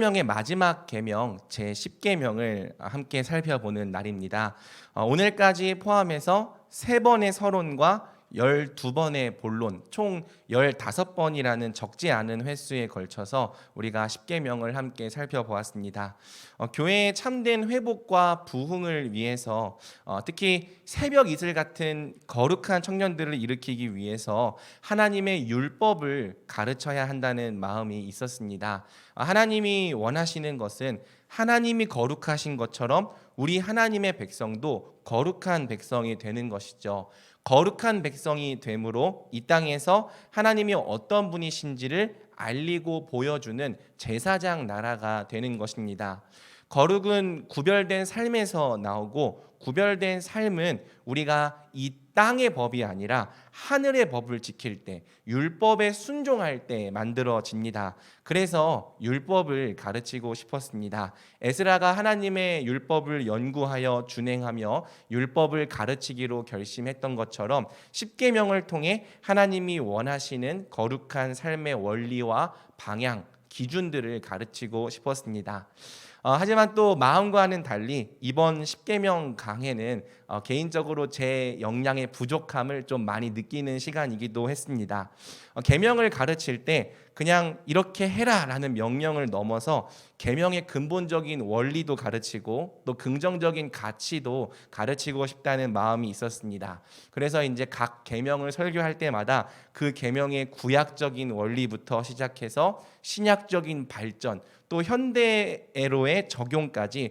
명의 마지막 계명 제10계명을 함께 살펴보는 날입니다. 오늘까지 포함해서 3번의 서론과 12번의 본론, 총 15번이라는 적지 않은 횟수에 걸쳐서 우리가 10계명을 함께 살펴보았습니다. 교회의 참된 회복과 부흥을 위해서 특히 새벽 이슬 같은 거룩한 청년들을 일으키기 위해서 하나님의 율법을 가르쳐야 한다는 마음이 있었습니다. 하나님이 원하시는 것은 하나님이 거룩하신 것처럼 우리 하나님의 백성도 거룩한 백성이 되는 것이죠. 거룩한 백성이 되므로 이 땅에서 하나님이 어떤 분이신지를 알리고 보여주는 제사장 나라가 되는 것입니다. 거룩은 구별된 삶에서 나오고, 구별된 삶은 우리가 이 땅의 법이 아니라 하늘의 법을 지킬 때, 율법에 순종할 때 만들어집니다. 그래서 율법을 가르치고 싶었습니다. 에스라가 하나님의 율법을 연구하여 준행하며 율법을 가르치기로 결심했던 것처럼 10계명을 통해 하나님이 원하시는 거룩한 삶의 원리와 방향, 기준들을 가르치고 싶었습니다. 하지만 또 마음과는 달리 이번 10계명 강해는 개인적으로 제 역량의 부족함을 좀 많이 느끼는 시간이기도 했습니다. 계명을 가르칠 때 그냥 이렇게 해라라는 명령을 넘어서 계명의 근본적인 원리도 가르치고 또 긍정적인 가치도 가르치고 싶다는 마음이 있었습니다. 그래서 이제 각 계명을 설교할 때마다 그 계명의 구약적인 원리부터 시작해서 신약적인 발전, 또 현대애로의 적용까지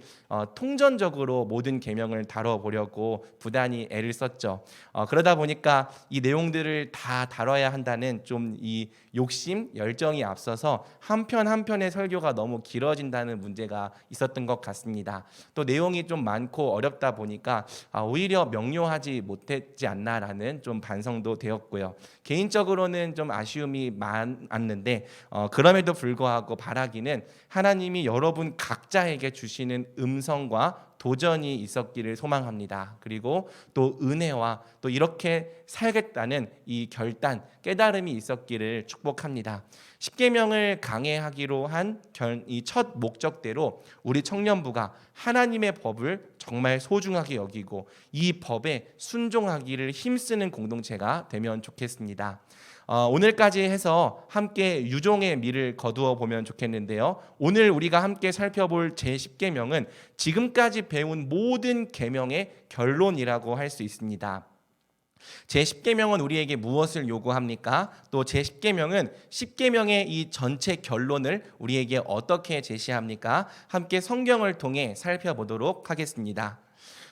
통전적으로 모든 계명을 다뤄보려고 부단히 애를 썼죠. 그러다 보니까 이 내용들을 다 다뤄야 한다는 좀 이 욕심, 열정이 앞서서 한 편 한 편의 설교가 너무 길어진다는 문제가 있었던 것 같습니다. 또 내용이 좀 많고 어렵다 보니까 오히려 명료하지 못했지 않나라는 좀 반성도 되었고요. 개인적으로는 좀 아쉬움이 많았는데 그럼에도 불구하고 바라기는 하나님이 여러분 각자에게 주시는 음성과 도전이 있었기를 소망합니다. 그리고 또 은혜와 또 이렇게 살겠다는 이 결단, 깨달음이 있었기를 축복합니다. 10계명을 강해하기로 한 이 첫 목적대로 우리 청년부가 하나님의 법을 정말 소중하게 여기고 이 법에 순종하기를 힘쓰는 공동체가 되면 좋겠습니다. 오늘까지 해서 함께 유종의 미를 거두어 보면 좋겠는데요. 오늘 우리가 함께 살펴볼 제10계명은 지금까지 배운 모든 계명의 결론이라고 할 수 있습니다. 제10계명은 우리에게 무엇을 요구합니까? 또 제10계명은 10계명의 이 전체 결론을 우리에게 어떻게 제시합니까? 함께 성경을 통해 살펴보도록 하겠습니다.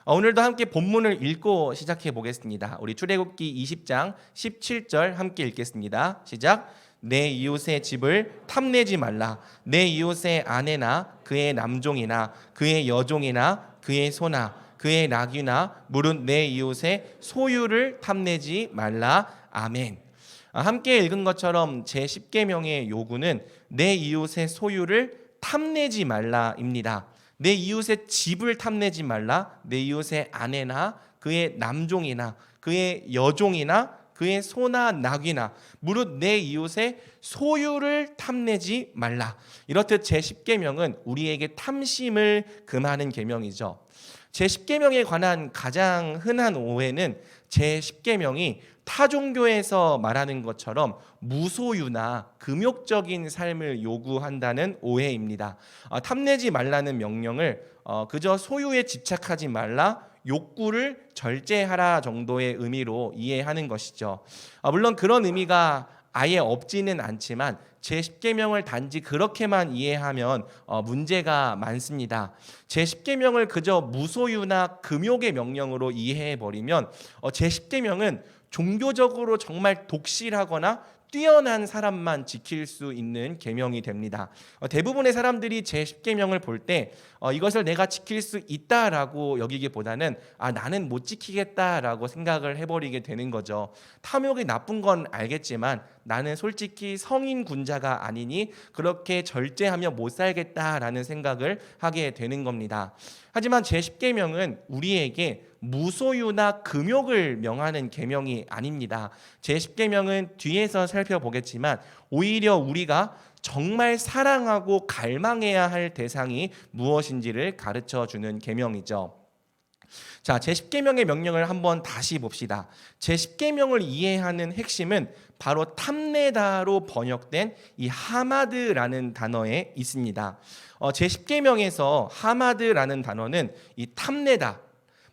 오늘도 함께 본문을 읽고 시작해 보겠습니다. 우리 출애굽기 20장 17절 함께 읽겠습니다. 시작. 내 이웃의 집을 탐내지 말라. 내 이웃의 아내나 그의 남종이나 그의 여종이나 그의 소나 그의 낙이나 무릇 내 이웃의 소유를 탐내지 말라. 아멘. 함께 읽은 것처럼 제10계명의 요구는 내 이웃의 소유를 탐내지 말라입니다. 내 이웃의 집을 탐내지 말라. 내 이웃의 아내나 그의 남종이나 그의 여종이나 그의 소나 낙이나 무릇 내 이웃의 소유를 탐내지 말라. 이렇듯 제10계명은 우리에게 탐심을 금하는 계명이죠. 제10계명에 관한 가장 흔한 오해는 제10계명이 타종교에서 말하는 것처럼 무소유나 금욕적인 삶을 요구한다는 오해입니다. 탐내지 말라는 명령을 그저 소유에 집착하지 말라, 욕구를 절제하라 정도의 의미로 이해하는 것이죠. 물론 그런 의미가 아예 없지는 않지만 제10계명을 단지 그렇게만 이해하면 문제가 많습니다. 제10계명을 그저 무소유나 금욕의 명령으로 이해해버리면 제10계명은 종교적으로 정말 독실하거나 뛰어난 사람만 지킬 수 있는 계명이 됩니다. 대부분의 사람들이 제10계명을 볼 때 이것을 내가 지킬 수 있다라고 여기기보다는 나는 못 지키겠다라고 생각을 해버리게 되는 거죠. 탐욕이 나쁜 건 알겠지만 나는 솔직히 성인 군자가 아니니 그렇게 절제하며 못 살겠다라는 생각을 하게 되는 겁니다. 하지만 제10계명은 우리에게 무소유나 금욕을 명하는 계명이 아닙니다. 제10계명은 뒤에서 살펴보겠지만 오히려 우리가 정말 사랑하고 갈망해야 할 대상이 무엇인지를 가르쳐 주는 계명이죠. 자, 제10계명의 명령을 한번 다시 봅시다. 제10계명을 이해하는 핵심은 바로 탐내다로 번역된 이 하마드라는 단어에 있습니다. 제10계명에서 하마드라는 단어는 이 탐내다,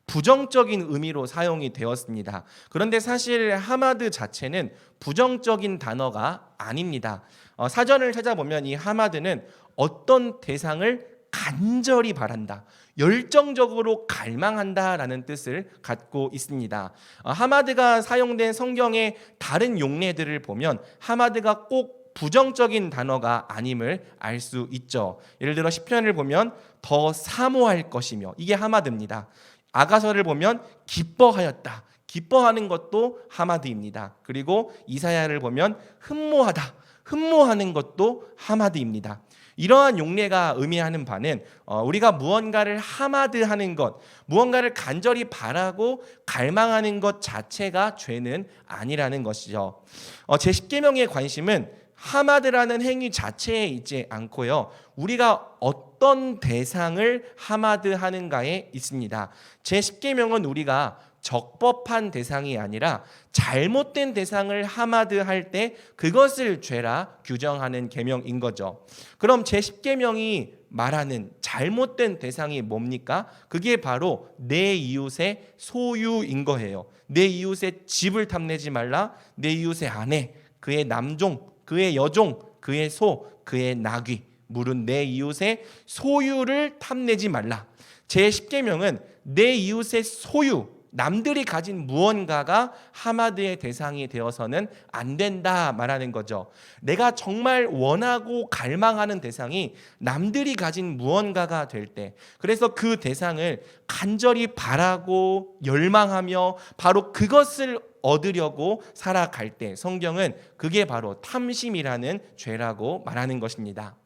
부정적인 의미로 사용이 되었습니다. 그런데 사실 하마드 자체는 부정적인 단어가 아닙니다. 사전을 찾아보면 이 하마드는 어떤 대상을 간절히 바란다, 열정적으로 갈망한다라는 뜻을 갖고 있습니다. 하마드가 사용된 성경의 다른 용례들을 보면 하마드가 꼭 부정적인 단어가 아님을 알 수 있죠. 예를 들어 시편을 보면 더 사모할 것이며, 이게 하마드입니다. 아가서를 보면 기뻐하였다, 기뻐하는 것도 하마드입니다. 그리고 이사야를 보면 흠모하다, 흠모하는 것도 하마드입니다. 이러한 용례가 의미하는 바는 우리가 무언가를 하마드하는 것, 무언가를 간절히 바라고 갈망하는 것 자체가 죄는 아니라는 것이죠. 제10계명의 관심은 하마드라는 행위 자체에 있지 않고요, 우리가 어떤 대상을 하마드하는가에 있습니다. 제10계명은 우리가 적법한 대상이 아니라 잘못된 대상을 하마드할 때 그것을 죄라 규정하는 계명인 거죠. 그럼 제10계명이 말하는 잘못된 대상이 뭡니까? 그게 바로 내 이웃의 소유인 거예요. 내 이웃의 집을 탐내지 말라, 내 이웃의 아내, 그의 남종, 그의 여종, 그의 소, 그의 나귀, 물은 내 이웃의 소유를 탐내지 말라. 제10계명은 내 이웃의 소유, 남들이 가진 무언가가 하마드의 대상이 되어서는 안 된다 말하는 거죠. 내가 정말 원하고 갈망하는 대상이 남들이 가진 무언가가 될 때, 그래서 그 대상을 간절히 바라고 열망하며 바로 그것을 얻으려고 살아갈 때 성경은 그게 바로 탐심이라는 죄라고 말하는 것입니다.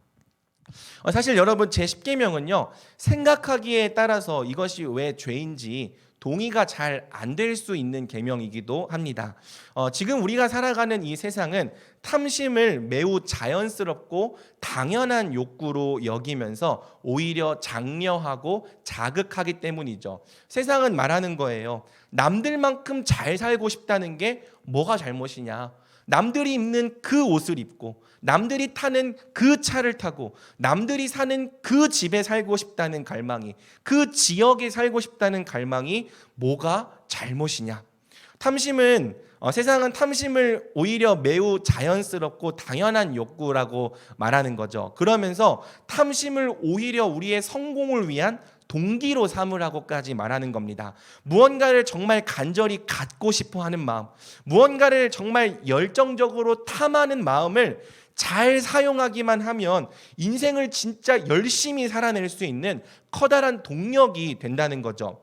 사실 여러분, 제10계명은요, 생각하기에 따라서 이것이 왜 죄인지 동의가 잘 안 될 수 있는 계명이기도 합니다. 지금 우리가 살아가는 이 세상은 탐심을 매우 자연스럽고 당연한 욕구로 여기면서 오히려 장려하고 자극하기 때문이죠. 세상은 말하는 거예요. 남들만큼 잘 살고 싶다는 게 뭐가 잘못이냐? 남들이 입는 그 옷을 입고, 남들이 타는 그 차를 타고, 남들이 사는 그 집에 살고 싶다는 갈망이, 그 지역에 살고 싶다는 갈망이 뭐가 잘못이냐? 탐심은 세상은 탐심을 오히려 매우 자연스럽고 당연한 욕구라고 말하는 거죠. 그러면서 탐심을 오히려 우리의 성공을 위한 동기로 삼으라고까지 말하는 겁니다. 무언가를 정말 간절히 갖고 싶어 하는 마음, 무언가를 정말 열정적으로 탐하는 마음을 잘 사용하기만 하면 인생을 진짜 열심히 살아낼 수 있는 커다란 동력이 된다는 거죠.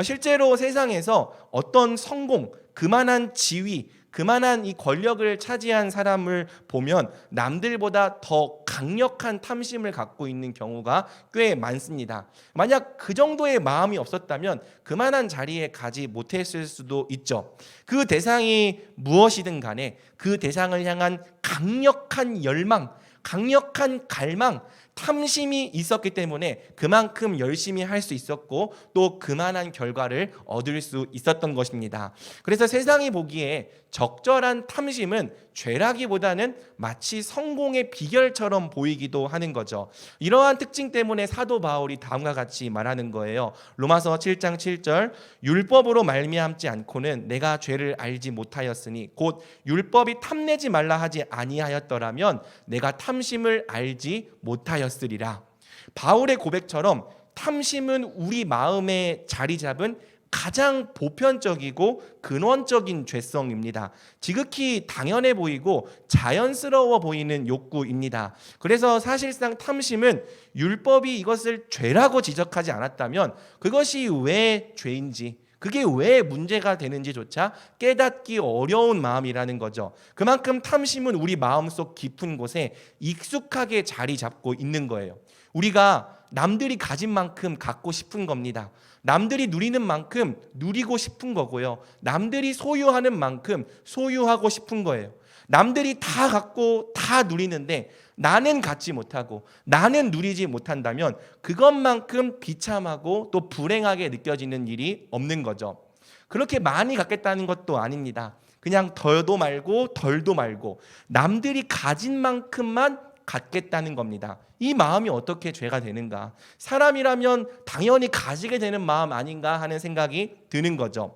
실제로 세상에서 어떤 성공, 그만한 지위, 그만한 이 권력을 차지한 사람을 보면 남들보다 더 강력한 탐심을 갖고 있는 경우가 꽤 많습니다. 만약 그 정도의 마음이 없었다면 그만한 자리에 가지 못했을 수도 있죠. 그 대상이 무엇이든 간에 그 대상을 향한 강력한 열망, 강력한 갈망, 탐심이 있었기 때문에 그만큼 열심히 할 수 있었고 또 그만한 결과를 얻을 수 있었던 것입니다. 그래서 세상이 보기에 적절한 탐심은 죄라기보다는 마치 성공의 비결처럼 보이기도 하는 거죠. 이러한 특징 때문에 사도 바울이 다음과 같이 말하는 거예요. 로마서 7장 7절, 율법으로 말미암지 않고는 내가 죄를 알지 못하였으니 곧 율법이 탐내지 말라 하지 아니하였더라면 내가 탐심을 알지 못하였으리라. 바울의 고백처럼 탐심은 우리 마음에 자리 잡은 가장 보편적이고 근원적인 죄성입니다. 지극히 당연해 보이고 자연스러워 보이는 욕구입니다. 그래서 사실상 탐심은 율법이 이것을 죄라고 지적하지 않았다면 그것이 왜 죄인지, 그게 왜 문제가 되는지조차 깨닫기 어려운 마음이라는 거죠. 그만큼 탐심은 우리 마음속 깊은 곳에 익숙하게 자리 잡고 있는 거예요. 우리가 남들이 가진 만큼 갖고 싶은 겁니다. 남들이 누리는 만큼 누리고 싶은 거고요. 남들이 소유하는 만큼 소유하고 싶은 거예요. 남들이 다 갖고 다 누리는데 나는 갖지 못하고 나는 누리지 못한다면 그것만큼 비참하고 또 불행하게 느껴지는 일이 없는 거죠. 그렇게 많이 갖겠다는 것도 아닙니다. 그냥 덜도 말고 덜도 말고 남들이 가진 만큼만 갖겠다는 겁니다. 이 마음이 어떻게 죄가 되는가? 사람이라면 당연히 가지게 되는 마음 아닌가 하는 생각이 드는 거죠.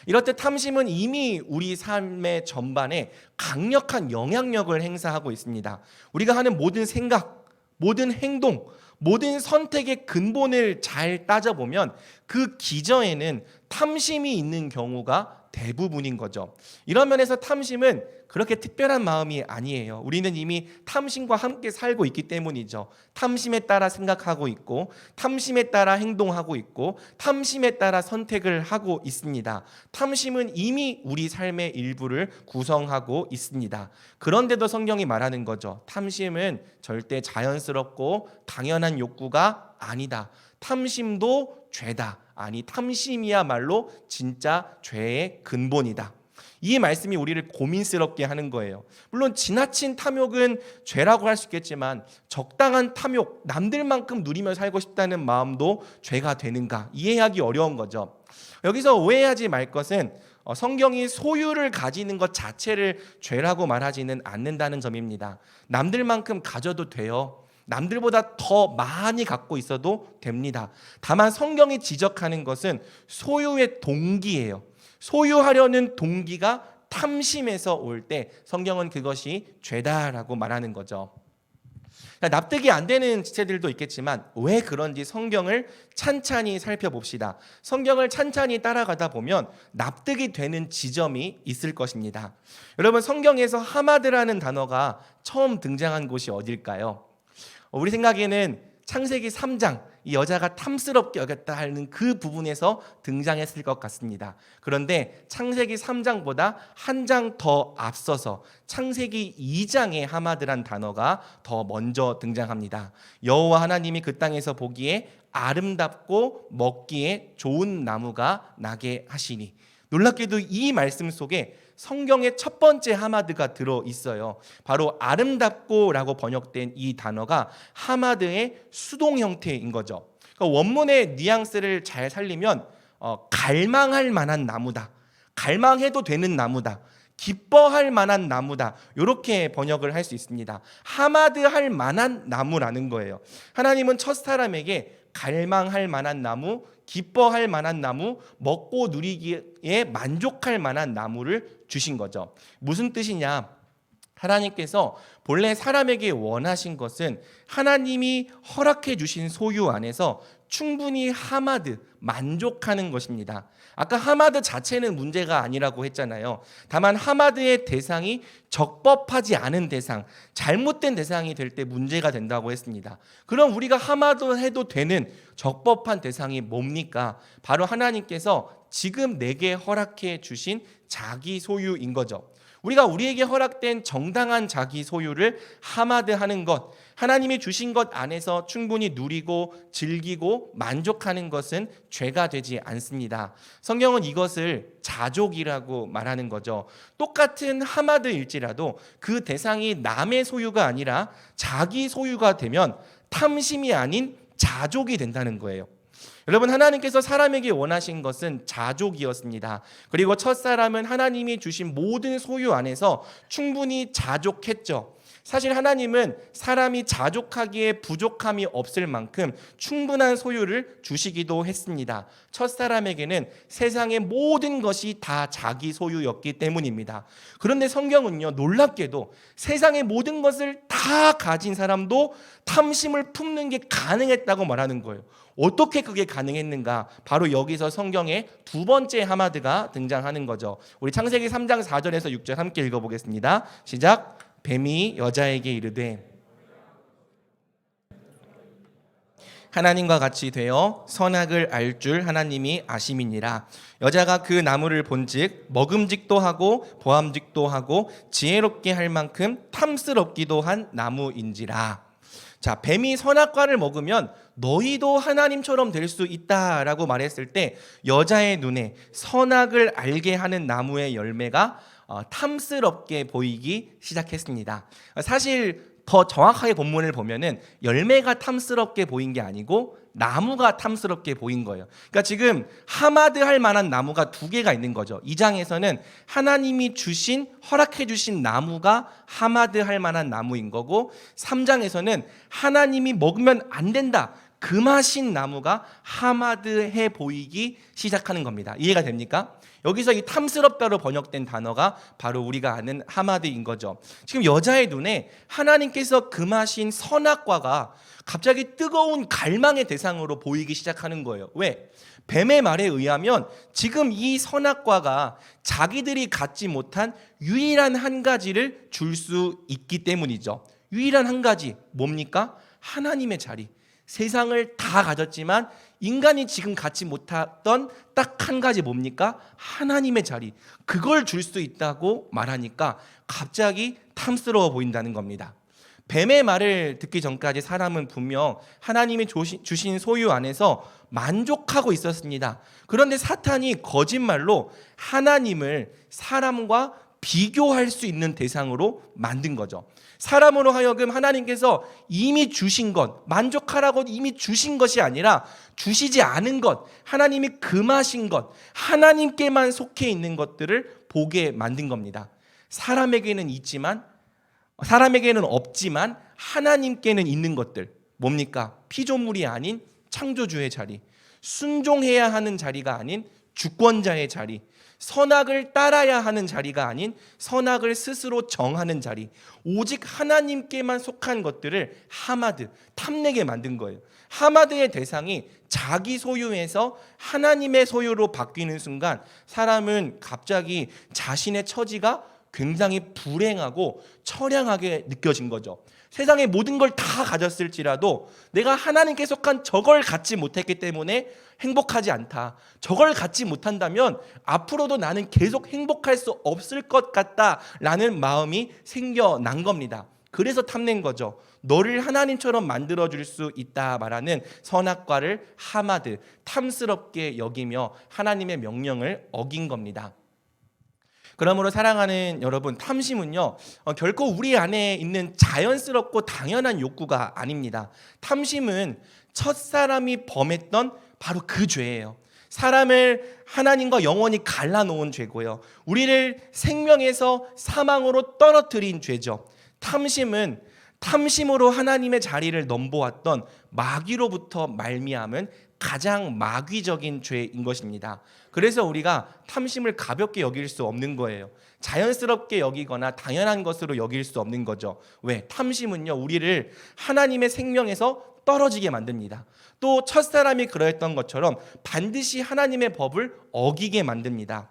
이렇듯 탐심은 이미 우리 삶의 전반에 강력한 영향력을 행사하고 있습니다. 우리가 하는 모든 생각, 모든 행동, 모든 선택의 근본을 잘 따져보면 그 기저에는 탐심이 있는 경우가 대부분인 거죠. 이런 면에서 탐심은 그렇게 특별한 마음이 아니에요. 우리는 이미 탐심과 함께 살고 있기 때문이죠. 탐심에 따라 생각하고 있고 탐심에 따라 행동하고 있고 탐심에 따라 선택을 하고 있습니다. 탐심은 이미 우리 삶의 일부를 구성하고 있습니다. 그런데도 성경이 말하는 거죠. 탐심은 절대 자연스럽고 당연한 욕구가 아니다. 탐심도 죄다. 아니, 탐심이야말로 진짜 죄의 근본이다. 이 말씀이 우리를 고민스럽게 하는 거예요. 물론 지나친 탐욕은 죄라고 할 수 있겠지만 적당한 탐욕, 남들만큼 누리며 살고 싶다는 마음도 죄가 되는가 이해하기 어려운 거죠. 여기서 오해하지 말 것은 성경이 소유를 가지는 것 자체를 죄라고 말하지는 않는다는 점입니다. 남들만큼 가져도 돼요. 남들보다 더 많이 갖고 있어도 됩니다. 다만 성경이 지적하는 것은 소유의 동기예요. 소유하려는 동기가 탐심에서 올 때 성경은 그것이 죄다라고 말하는 거죠. 납득이 안 되는 지체들도 있겠지만 왜 그런지 성경을 찬찬히 살펴봅시다. 성경을 찬찬히 따라가다 보면 납득이 되는 지점이 있을 것입니다. 여러분, 성경에서 하마드라는 단어가 처음 등장한 곳이 어딜까요? 우리 생각에는 창세기 3장 이 여자가 탐스럽게 여겼다 하는 그 부분에서 등장했을 것 같습니다. 그런데 창세기 3장보다 한 장 더 앞서서 창세기 2장에 하마드란 단어가 더 먼저 등장합니다. 여호와 하나님이 그 땅에서 보기에 아름답고 먹기에 좋은 나무가 나게 하시니. 놀랍게도 이 말씀 속에 성경의 첫 번째 하마드가 들어 있어요. 바로 아름답고라고 번역된 이 단어가 하마드의 수동 형태인 거죠. 그러니까 원문의 뉘앙스를 잘 살리면 갈망할 만한 나무다. 갈망해도 되는 나무다. 기뻐할 만한 나무다. 이렇게 번역을 할 수 있습니다. 하마드할 만한 나무라는 거예요. 하나님은 첫 사람에게 갈망할 만한 나무, 기뻐할 만한 나무, 먹고 누리기에 만족할 만한 나무를 주신 거죠. 무슨 뜻이냐? 하나님께서 본래 사람에게 원하신 것은 하나님이 허락해 주신 소유 안에서 충분히 하마드, 만족하는 것입니다. 아까 하마드 자체는 문제가 아니라고 했잖아요. 다만 하마드의 대상이 적법하지 않은 대상, 잘못된 대상이 될 때 문제가 된다고 했습니다. 그럼 우리가 하마드 해도 되는 적법한 대상이 뭡니까? 바로 하나님께서 지금 내게 허락해 주신 자기 소유인 거죠. 우리가 우리에게 허락된 정당한 자기 소유를 하마드하는 것, 하나님이 주신 것 안에서 충분히 누리고 즐기고 만족하는 것은 죄가 되지 않습니다. 성경은 이것을 자족이라고 말하는 거죠. 똑같은 하마드일지라도 그 대상이 남의 소유가 아니라 자기 소유가 되면 탐심이 아닌 자족이 된다는 거예요. 여러분, 하나님께서 사람에게 원하신 것은 자족이었습니다. 그리고 첫사람은 하나님이 주신 모든 소유 안에서 충분히 자족했죠. 사실 하나님은 사람이 자족하기에 부족함이 없을 만큼 충분한 소유를 주시기도 했습니다. 첫사람에게는 세상의 모든 것이 다 자기 소유였기 때문입니다. 그런데 성경은요, 놀랍게도 세상의 모든 것을 다 가진 사람도 탐심을 품는 게 가능했다고 말하는 거예요. 어떻게 그게 가능했는가? 바로 여기서 성경의 두 번째 하마드가 등장하는 거죠. 우리 창세기 3장 4절에서 6절 함께 읽어보겠습니다. 시작. 뱀이 여자에게 이르되 하나님과 같이 되어 선악을 알 줄 하나님이 아심이니라. 여자가 그 나무를 본즉 먹음직도 하고 보암직도 하고 지혜롭게 할 만큼 탐스럽기도 한 나무인지라. 자, 뱀이 선악과를 먹으면 너희도 하나님처럼 될 수 있다라고 말했을 때 여자의 눈에 선악을 알게 하는 나무의 열매가 탐스럽게 보이기 시작했습니다. 사실 더 정확하게 본문을 보면은 열매가 탐스럽게 보인 게 아니고 나무가 탐스럽게 보인 거예요. 그러니까 지금 하마드 할 만한 나무가 두 개가 있는 거죠. 2장에서는 하나님이 허락해 주신 나무가 하마드 할 만한 나무인 거고, 3장에서는 하나님이 먹으면 안 된다, 금하신 나무가 하마드해 보이기 시작하는 겁니다. 이해가 됩니까? 여기서 이 탐스럽다로 번역된 단어가 바로 우리가 아는 하마드인 거죠. 지금 여자의 눈에 하나님께서 금하신 선악과가 갑자기 뜨거운 갈망의 대상으로 보이기 시작하는 거예요. 왜? 뱀의 말에 의하면 지금 이 선악과가 자기들이 갖지 못한 유일한 한 가지를 줄 수 있기 때문이죠. 유일한 한 가지 뭡니까? 하나님의 자리. 세상을 다 가졌지만 인간이 지금 갖지 못했던 딱 한 가지 뭡니까? 하나님의 자리. 그걸 줄 수 있다고 말하니까 갑자기 탐스러워 보인다는 겁니다. 뱀의 말을 듣기 전까지 사람은 분명 하나님이 주신 소유 안에서 만족하고 있었습니다. 그런데 사탄이 거짓말로 하나님을 사람과 비교할 수 있는 대상으로 만든 거죠. 사람으로 하여금 하나님께서 이미 주신 것, 만족하라고 이미 주신 것이 아니라 주시지 않은 것, 하나님이 금하신 것, 하나님께만 속해 있는 것들을 보게 만든 겁니다. 사람에게는 없지만 하나님께는 있는 것들, 뭡니까? 피조물이 아닌 창조주의 자리, 순종해야 하는 자리가 아닌 주권자의 자리, 선악을 따라야 하는 자리가 아닌 선악을 스스로 정하는 자리, 오직 하나님께만 속한 것들을 하마드, 탐내게 만든 거예요. 하마드의 대상이 자기 소유에서 하나님의 소유로 바뀌는 순간 사람은 갑자기 자신의 처지가 굉장히 불행하고 처량하게 느껴진 거죠. 세상의 모든 걸 다 가졌을지라도 내가 하나님께 속한 저걸 갖지 못했기 때문에 행복하지 않다. 저걸 갖지 못한다면 앞으로도 나는 계속 행복할 수 없을 것 같다라는 마음이 생겨난 겁니다. 그래서 탐낸 거죠. 너를 하나님처럼 만들어줄 수 있다 말하는 선악과를 하마드, 탐스럽게 여기며 하나님의 명령을 어긴 겁니다. 그러므로 사랑하는 여러분, 탐심은요 결코 우리 안에 있는 자연스럽고 당연한 욕구가 아닙니다. 탐심은 첫사람이 범했던 바로 그 죄예요. 사람을 하나님과 영원히 갈라놓은 죄고요, 우리를 생명에서 사망으로 떨어뜨린 죄죠. 탐심으로 하나님의 자리를 넘보았던 마귀로부터 말미암은 가장 마귀적인 죄인 것입니다. 그래서 우리가 탐심을 가볍게 여길 수 없는 거예요. 자연스럽게 여기거나 당연한 것으로 여길 수 없는 거죠. 왜? 탐심은요 우리를 하나님의 생명에서 떨어지게 만듭니다. 또 첫사람이 그러했던 것처럼 반드시 하나님의 법을 어기게 만듭니다.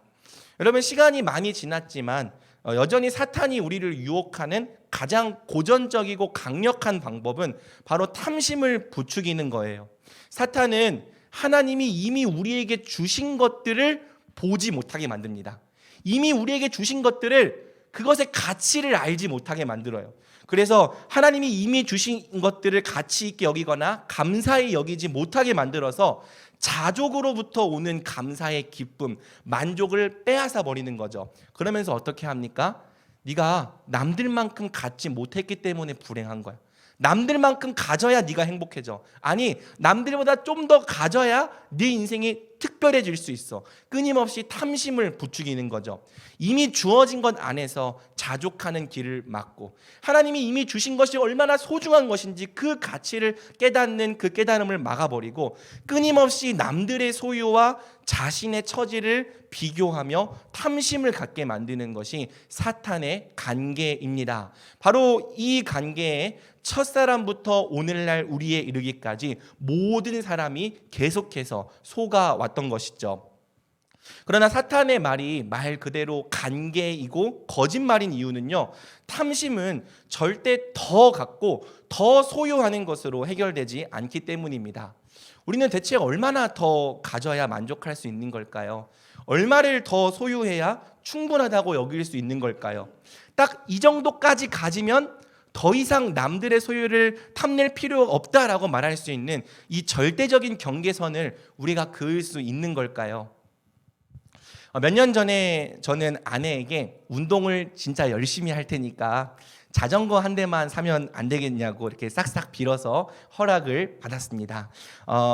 여러분, 시간이 많이 지났지만 여전히 사탄이 우리를 유혹하는 가장 고전적이고 강력한 방법은 바로 탐심을 부추기는 거예요. 사탄은 하나님이 이미 우리에게 주신 것들을 보지 못하게 만듭니다. 이미 우리에게 주신 것들을, 그것의 가치를 알지 못하게 만들어요. 그래서 하나님이 이미 주신 것들을 가치 있게 여기거나 감사히 여기지 못하게 만들어서 자족으로부터 오는 감사의 기쁨, 만족을 빼앗아 버리는 거죠. 그러면서 어떻게 합니까? 네가 남들만큼 갖지 못했기 때문에 불행한 거야. 남들만큼 가져야 네가 행복해져. 아니, 남들보다 좀 더 가져야 네 인생이 특별해질 수 있어. 끊임없이 탐심을 부추기는 거죠. 이미 주어진 것 안에서 자족하는 길을 막고, 하나님이 이미 주신 것이 얼마나 소중한 것인지 그 가치를 깨닫는 그 깨달음을 막아버리고, 끊임없이 남들의 소유와 자신의 처지를 비교하며 탐심을 갖게 만드는 것이 사탄의 관계입니다. 바로 이 관계에 첫사람부터 오늘날 우리에 이르기까지 모든 사람이 계속해서 속아왔던 것이죠. 그러나 사탄의 말이 말 그대로 관계이고 거짓말인 이유는요, 탐심은 절대 더 갖고 더 소유하는 것으로 해결되지 않기 때문입니다. 우리는 대체 얼마나 더 가져야 만족할 수 있는 걸까요? 얼마를 더 소유해야 충분하다고 여길 수 있는 걸까요? 딱 이 정도까지 가지면 더 이상 남들의 소유를 탐낼 필요가 없다라고 말할 수 있는 이 절대적인 경계선을 우리가 그을 수 있는 걸까요? 몇 년 전에 저는 아내에게 운동을 진짜 열심히 할 테니까 자전거 한 대만 사면 안 되겠냐고 이렇게 싹싹 빌어서 허락을 받았습니다.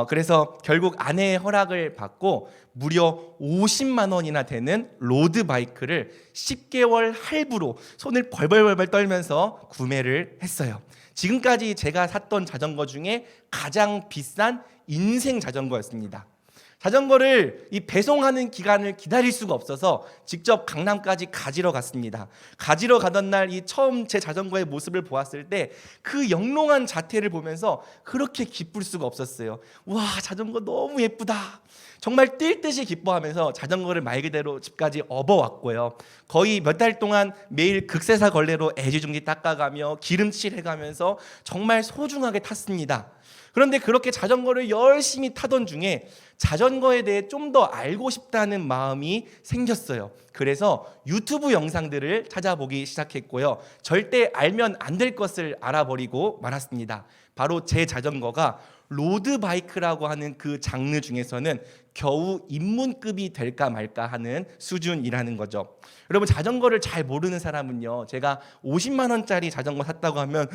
그래서 결국 아내의 허락을 받고 무려 50만 원이나 되는 로드 바이크를 10개월 할부로 손을 벌벌벌 떨면서 구매를 했어요. 지금까지 제가 샀던 자전거 중에 가장 비싼 인생 자전거였습니다. 자전거를 이 배송하는 기간을 기다릴 수가 없어서 직접 강남까지 가지러 갔습니다. 가지러 가던 날 이 처음 제 자전거의 모습을 보았을 때 그 영롱한 자태를 보면서 그렇게 기쁠 수가 없었어요. 와, 자전거 너무 예쁘다. 정말 뛸 듯이 기뻐하면서 자전거를 말 그대로 집까지 업어왔고요. 거의 몇 달 동안 매일 극세사 걸레로 애지중지 닦아가며 기름칠해가면서 정말 소중하게 탔습니다. 그런데 그렇게 자전거를 열심히 타던 중에 자전거에 대해 좀 더 알고 싶다는 마음이 생겼어요. 그래서 유튜브 영상들을 찾아보기 시작했고요. 절대 알면 안 될 것을 알아버리고 말았습니다. 바로 제 자전거가 로드바이크라고 하는 그 장르 중에서는 겨우 입문급이 될까 말까 하는 수준이라는 거죠. 여러분, 자전거를 잘 모르는 사람은요, 제가 50만 원짜리 자전거 샀다고 하면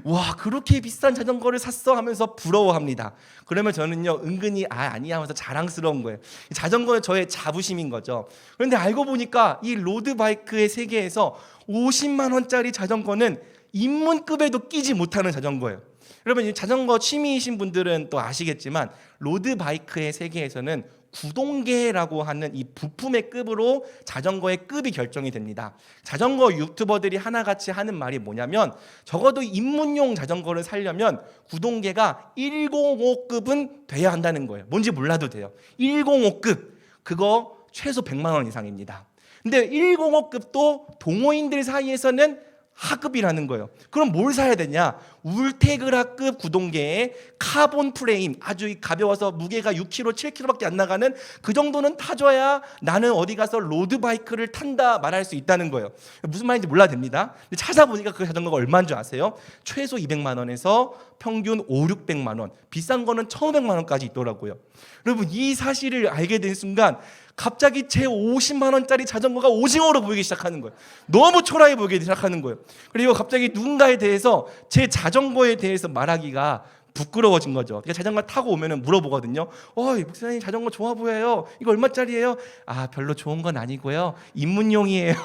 와, 그렇게 비싼 자전거를 샀어 하면서 부러워합니다. 그러면 저는요 은근히 아니야 하면서 자랑스러운 거예요. 자전거는 저의 자부심인 거죠. 그런데 알고 보니까 이 로드바이크의 세계에서 50만 원짜리 자전거는 입문급에도 끼지 못하는 자전거예요. 여러분, 자전거 취미이신 분들은 또 아시겠지만 로드바이크의 세계에서는 구동계라고 하는 이 부품의 급으로 자전거의 급이 결정이 됩니다. 자전거 유튜버들이 하나같이 하는 말이 뭐냐면 적어도 입문용 자전거를 사려면 구동계가 105급은 돼야 한다는 거예요. 뭔지 몰라도 돼요. 105급, 그거 최소 100만 원 이상입니다. 근데 105급도 동호인들 사이에서는 하급이라는 거예요. 그럼 뭘 사야 되냐? 울테그라급 구동계의 카본 프레임, 아주 가벼워서 무게가 6kg, 7kg밖에 안 나가는 그 정도는 타줘야 나는 어디 가서 로드바이크를 탄다 말할 수 있다는 거예요. 무슨 말인지 몰라도 됩니다. 근데 찾아보니까 그 자전거가 얼마인 줄 아세요? 최소 200만 원에서 평균 5, 600만 원, 비싼 거는 1,500만 원까지 있더라고요. 여러분, 이 사실을 알게 된 순간 갑자기 제 50만 원짜리 자전거가 오징어로 보이기 시작하는 거예요. 너무 초라해 보이기 시작하는 거예요. 그리고 갑자기 누군가에 대해서 제 자전거에 대해서 말하기가 부끄러워진 거죠. 그러니까 자전거 타고 오면은 물어보거든요. 목사님 자전거 좋아 보여요. 이거 얼마짜리예요? 별로 좋은 건 아니고요. 입문용이에요.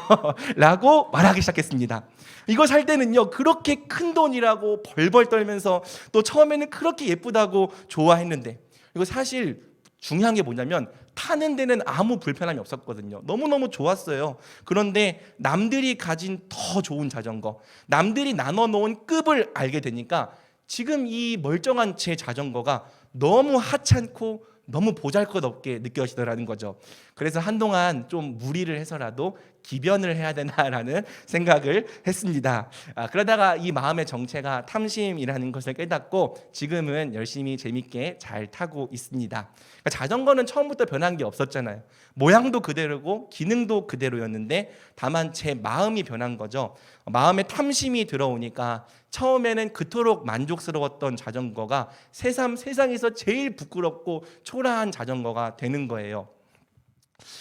라고 말하기 시작했습니다. 이거 살 때는요, 그렇게 큰 돈이라고 벌벌 떨면서 또 처음에는 그렇게 예쁘다고 좋아했는데, 이거 사실 중요한 게 뭐냐면 타는 데는 아무 불편함이 없었거든요. 너무너무 좋았어요. 그런데 남들이 가진 더 좋은 자전거, 남들이 나눠 놓은 급을 알게 되니까 지금 이 멀쩡한 제 자전거가 너무 하찮고 너무 보잘것없게 느껴지더라는 거죠. 그래서 한동안 좀 무리를 해서라도 기변을 해야 되나라는 생각을 했습니다. 그러다가 이 마음의 정체가 탐심이라는 것을 깨닫고 지금은 열심히 재밌게 잘 타고 있습니다. 그러니까 자전거는 처음부터 변한 게 없었잖아요. 모양도 그대로고 기능도 그대로였는데 다만 제 마음이 변한 거죠. 마음에 탐심이 들어오니까 처음에는 그토록 만족스러웠던 자전거가 새삼 세상에서 제일 부끄럽고 초라한 자전거가 되는 거예요.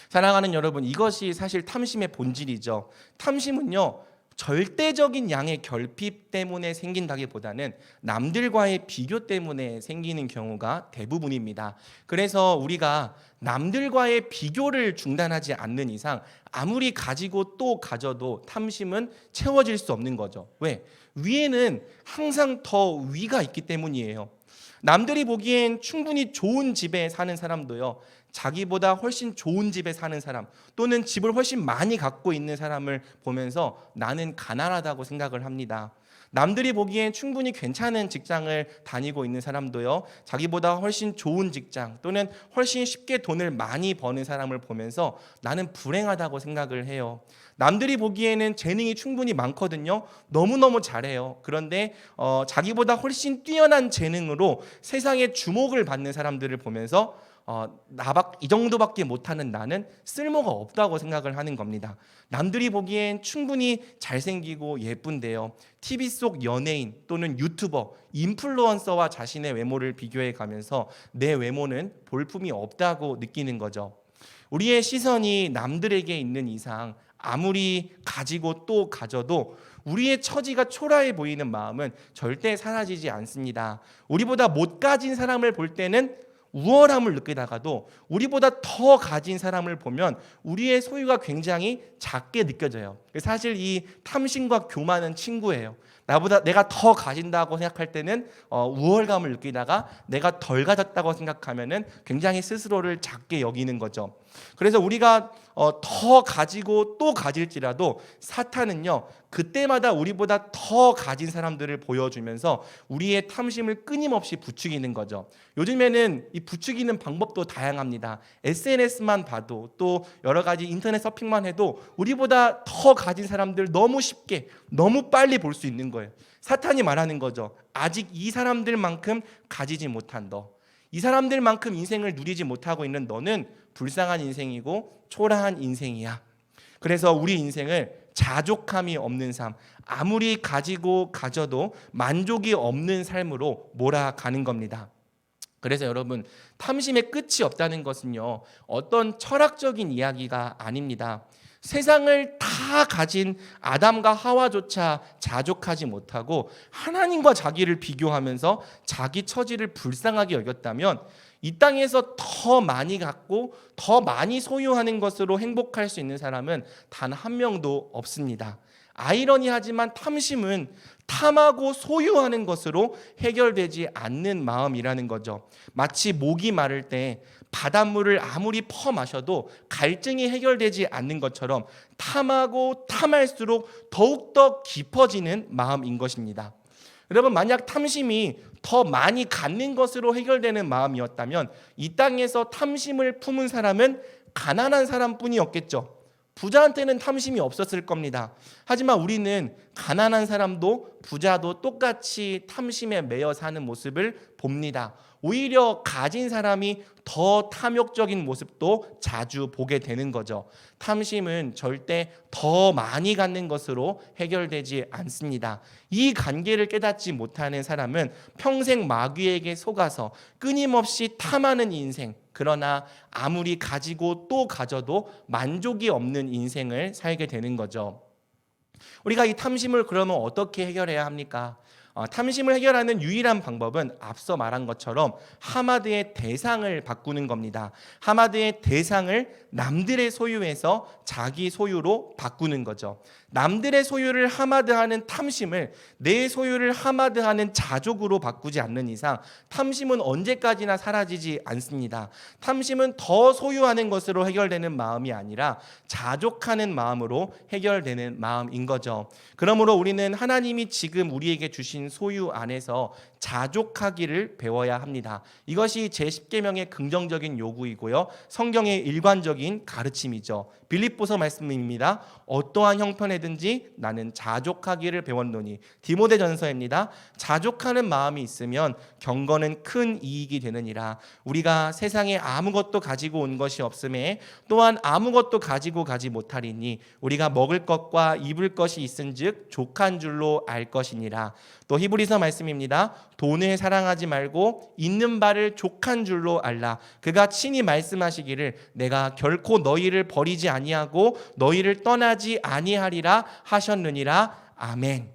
사랑하는 여러분, 이것이 사실 탐심의 본질이죠. 탐심은요, 절대적인 양의 결핍 때문에 생긴다기보다는 남들과의 비교 때문에 생기는 경우가 대부분입니다. 그래서 우리가 남들과의 비교를 중단하지 않는 이상 아무리 가지고 또 가져도 탐심은 채워질 수 없는 거죠. 왜? 위에는 항상 더 위가 있기 때문이에요. 남들이 보기엔 충분히 좋은 집에 사는 사람도요, 자기보다 훨씬 좋은 집에 사는 사람 또는 집을 훨씬 많이 갖고 있는 사람을 보면서 나는 가난하다고 생각을 합니다. 남들이 보기엔 충분히 괜찮은 직장을 다니고 있는 사람도요, 자기보다 훨씬 좋은 직장 또는 훨씬 쉽게 돈을 많이 버는 사람을 보면서 나는 불행하다고 생각을 해요. 남들이 보기에는 재능이 충분히 많거든요. 너무너무 잘해요. 그런데 자기보다 훨씬 뛰어난 재능으로 세상에 주목을 받는 사람들을 보면서 이 정도밖에 못하는 나는 쓸모가 없다고 생각을 하는 겁니다. 남들이 보기엔 충분히 잘생기고 예쁜데요, TV 속 연예인 또는 유튜버, 인플루언서와 자신의 외모를 비교해 가면서 내 외모는 볼품이 없다고 느끼는 거죠. 우리의 시선이 남들에게 있는 이상 아무리 가지고 또 가져도 우리의 처지가 초라해 보이는 마음은 절대 사라지지 않습니다. 우리보다 못 가진 사람을 볼 때는 우월함을 느끼다가도 우리보다 더 가진 사람을 보면 우리의 소유가 굉장히 작게 느껴져요. 사실 이 탐심과 교만은 친구예요. 내가 더 가진다고 생각할 때는 우월감을 느끼다가 내가 덜 가졌다고 생각하면은 굉장히 스스로를 작게 여기는 거죠. 그래서 우리가 더 가지고 또 가질지라도 사탄은요, 그때마다 우리보다 더 가진 사람들을 보여주면서 우리의 탐심을 끊임없이 부추기는 거죠. 요즘에는 이 부추기는 방법도 다양합니다. SNS만 봐도 또 여러 가지 인터넷 서핑만 해도 우리보다 더 가진 사람들 너무 쉽게 너무 빨리 볼 수 있는 거예요. 사탄이 말하는 거죠. 아직 이 사람들만큼 가지지 못한 너, 이 사람들만큼 인생을 누리지 못하고 있는 너는 불쌍한 인생이고 초라한 인생이야. 그래서 우리 인생을 자족함이 없는 삶, 아무리 가지고 가져도 만족이 없는 삶으로 몰아가는 겁니다. 그래서 여러분, 탐심의 끝이 없다는 것은요, 어떤 철학적인 이야기가 아닙니다. 세상을 다 가진 아담과 하와조차 자족하지 못하고 하나님과 자기를 비교하면서 자기 처지를 불쌍하게 여겼다면 이 땅에서 더 많이 갖고 더 많이 소유하는 것으로 행복할 수 있는 사람은 단 한 명도 없습니다. 아이러니하지만 탐심은 탐하고 소유하는 것으로 해결되지 않는 마음이라는 거죠. 마치 목이 마를 때 바닷물을 아무리 퍼 마셔도 갈증이 해결되지 않는 것처럼 탐하고 탐할수록 더욱더 깊어지는 마음인 것입니다. 여러분, 만약 탐심이 더 많이 갖는 것으로 해결되는 마음이었다면 이 땅에서 탐심을 품은 사람은 가난한 사람뿐이었겠죠. 부자한테는 탐심이 없었을 겁니다. 하지만 우리는 가난한 사람도 부자도 똑같이 탐심에 매여 사는 모습을 봅니다. 오히려 가진 사람이 더 탐욕적인 모습도 자주 보게 되는 거죠. 탐심은 절대 더 많이 갖는 것으로 해결되지 않습니다. 이 관계를 깨닫지 못하는 사람은 평생 마귀에게 속아서 끊임없이 탐하는 인생, 그러나 아무리 가지고 또 가져도 만족이 없는 인생을 살게 되는 거죠. 우리가 이 탐심을 그러면 어떻게 해결해야 합니까? 탐심을 해결하는 유일한 방법은 앞서 말한 것처럼 하마드의 대상을 바꾸는 겁니다. 하마드의 대상을 남들의 소유에서 자기 소유로 바꾸는 거죠. 남들의 소유를 하마드하는 탐심을 내 소유를 하마드하는 자족으로 바꾸지 않는 이상 탐심은 언제까지나 사라지지 않습니다. 탐심은 더 소유하는 것으로 해결되는 마음이 아니라 자족하는 마음으로 해결되는 마음인 거죠. 그러므로 우리는 하나님이 지금 우리에게 주신 소유 안에서 자족하기를 배워야 합니다. 이것이 제10계명의 긍정적인 요구이고요, 성경의 일관적인 가르침이죠. 빌립보서 말씀입니다. 어떠한 형편에든지 나는 자족하기를 배웠노니. 디모데전서입니다. 자족하는 마음이 있으면 경건은 큰 이익이 되느니라. 우리가 세상에 아무것도 가지고 온 것이 없음에 또한 아무것도 가지고 가지 못하리니 우리가 먹을 것과 입을 것이 있은즉 족한 줄로 알 것이니라. 또 히브리서 말씀입니다. 돈을 사랑하지 말고 있는 바를 족한 줄로 알라. 그가 친히 말씀하시기를 내가 결코 너희를 버리지 아니하고 너희를 떠나지 아니하리라 하셨느니라. 아멘.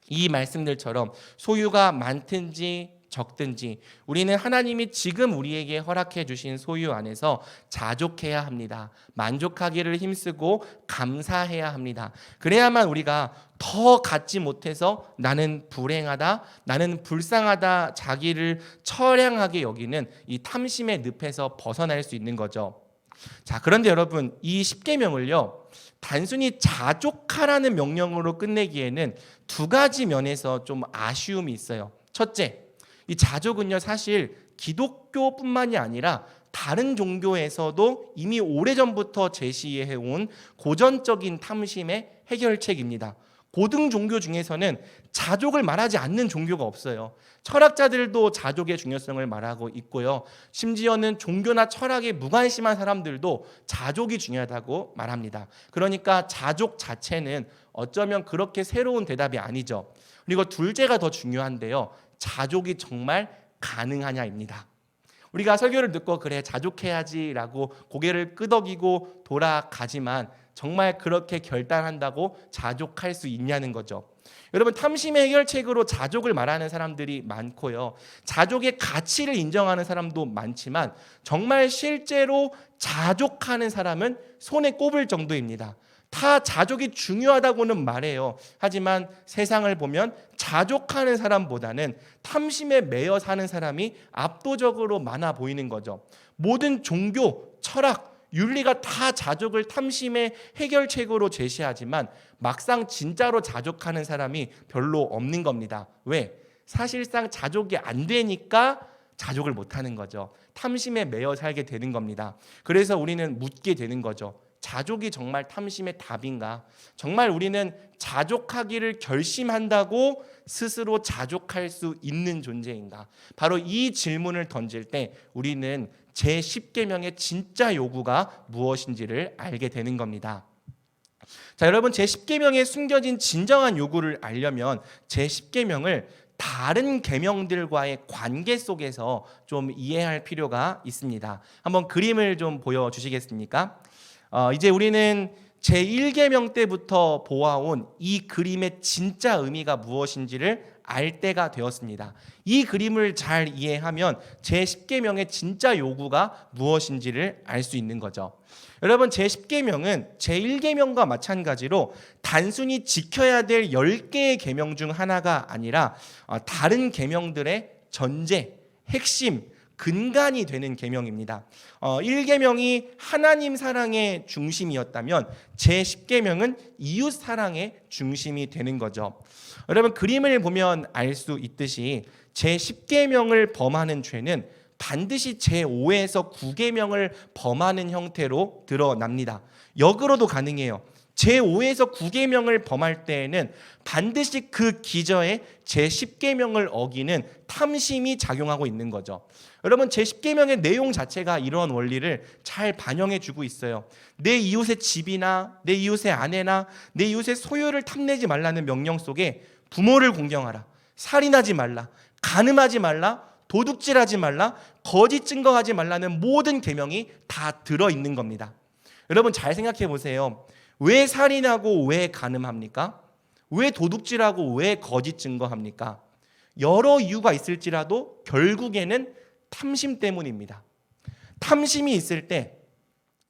이 말씀들처럼 소유가 많든지 적든지 우리는 하나님이 지금 우리에게 허락해 주신 소유 안에서 자족해야 합니다. 만족하기를 힘쓰고 감사해야 합니다. 그래야만 우리가 더 갖지 못해서 나는 불행하다, 나는 불쌍하다, 자기를 처량하게 여기는 이 탐심의 늪에서 벗어날 수 있는 거죠. 자, 그런데 여러분, 이 10계명을요 단순히 자족하라는 명령으로 끝내기에는 두 가지 면에서 좀 아쉬움이 있어요. 첫째, 이 자족은요 사실 기독교뿐만이 아니라 다른 종교에서도 이미 오래전부터 제시해온 고전적인 탐심의 해결책입니다. 고등 종교 중에서는 자족을 말하지 않는 종교가 없어요. 철학자들도 자족의 중요성을 말하고 있고요. 심지어는 종교나 철학에 무관심한 사람들도 자족이 중요하다고 말합니다. 그러니까 자족 자체는 어쩌면 그렇게 새로운 대답이 아니죠. 그리고 둘째가 더 중요한데요. 자족이 정말 가능하냐입니다. 우리가 설교를 듣고 그래 자족해야지라고 고개를 끄덕이고 돌아가지만 정말 그렇게 결단한다고 자족할 수 있냐는 거죠. 여러분, 탐심의 해결책으로 자족을 말하는 사람들이 많고요. 자족의 가치를 인정하는 사람도 많지만 정말 실제로 자족하는 사람은 손에 꼽을 정도입니다. 다 자족이 중요하다고는 말해요. 하지만 세상을 보면 자족하는 사람보다는 탐심에 매여 사는 사람이 압도적으로 많아 보이는 거죠. 모든 종교, 철학, 윤리가 다 자족을 탐심의 해결책으로 제시하지만 막상 진짜로 자족하는 사람이 별로 없는 겁니다. 왜? 사실상 자족이 안 되니까 자족을 못하는 거죠. 탐심에 매여 살게 되는 겁니다. 그래서 우리는 묻게 되는 거죠. 자족이 정말 탐심의 답인가? 정말 우리는 자족하기를 결심한다고 스스로 자족할 수 있는 존재인가? 바로 이 질문을 던질 때 우리는 제10계명의 진짜 요구가 무엇인지를 알게 되는 겁니다. 자, 여러분, 제10계명에 숨겨진 진정한 요구를 알려면 제10계명을 다른 계명들과의 관계 속에서 좀 이해할 필요가 있습니다. 한번 그림을 좀 보여주시겠습니까? 이제 우리는 제1계명 때부터 보아온 이 그림의 진짜 의미가 무엇인지를 알 때가 되었습니다. 이 그림을 잘 이해하면 제10계명의 진짜 요구가 무엇인지를 알 수 있는 거죠. 여러분, 제10계명은 제1계명과 마찬가지로 단순히 지켜야 될 10개의 계명 중 하나가 아니라 다른 계명들의 전제, 핵심, 근간이 되는 계명입니다. 1계명이 하나님 사랑의 중심이었다면 제10계명은 이웃 사랑의 중심이 되는 거죠. 여러분, 그림을 보면 알 수 있듯이 제10계명을 범하는 죄는 반드시 제5에서 9계명을 범하는 형태로 드러납니다. 역으로도 가능해요. 제5에서 9계명을 범할 때에는 반드시 그 기저에 제10계명을 어기는 탐심이 작용하고 있는 거죠. 여러분, 제10계명의 내용 자체가 이런 원리를 잘 반영해 주고 있어요. 내 이웃의 집이나 내 이웃의 아내나 내 이웃의 소유를 탐내지 말라는 명령 속에 부모를 공경하라, 살인하지 말라, 간음하지 말라, 도둑질하지 말라, 거짓 증거하지 말라는 모든 계명이 다 들어있는 겁니다. 여러분, 잘 생각해 보세요. 왜 살인하고 왜 간음합니까? 왜 도둑질하고 왜 거짓 증거합니까? 여러 이유가 있을지라도 결국에는 탐심 때문입니다. 탐심이 있을 때,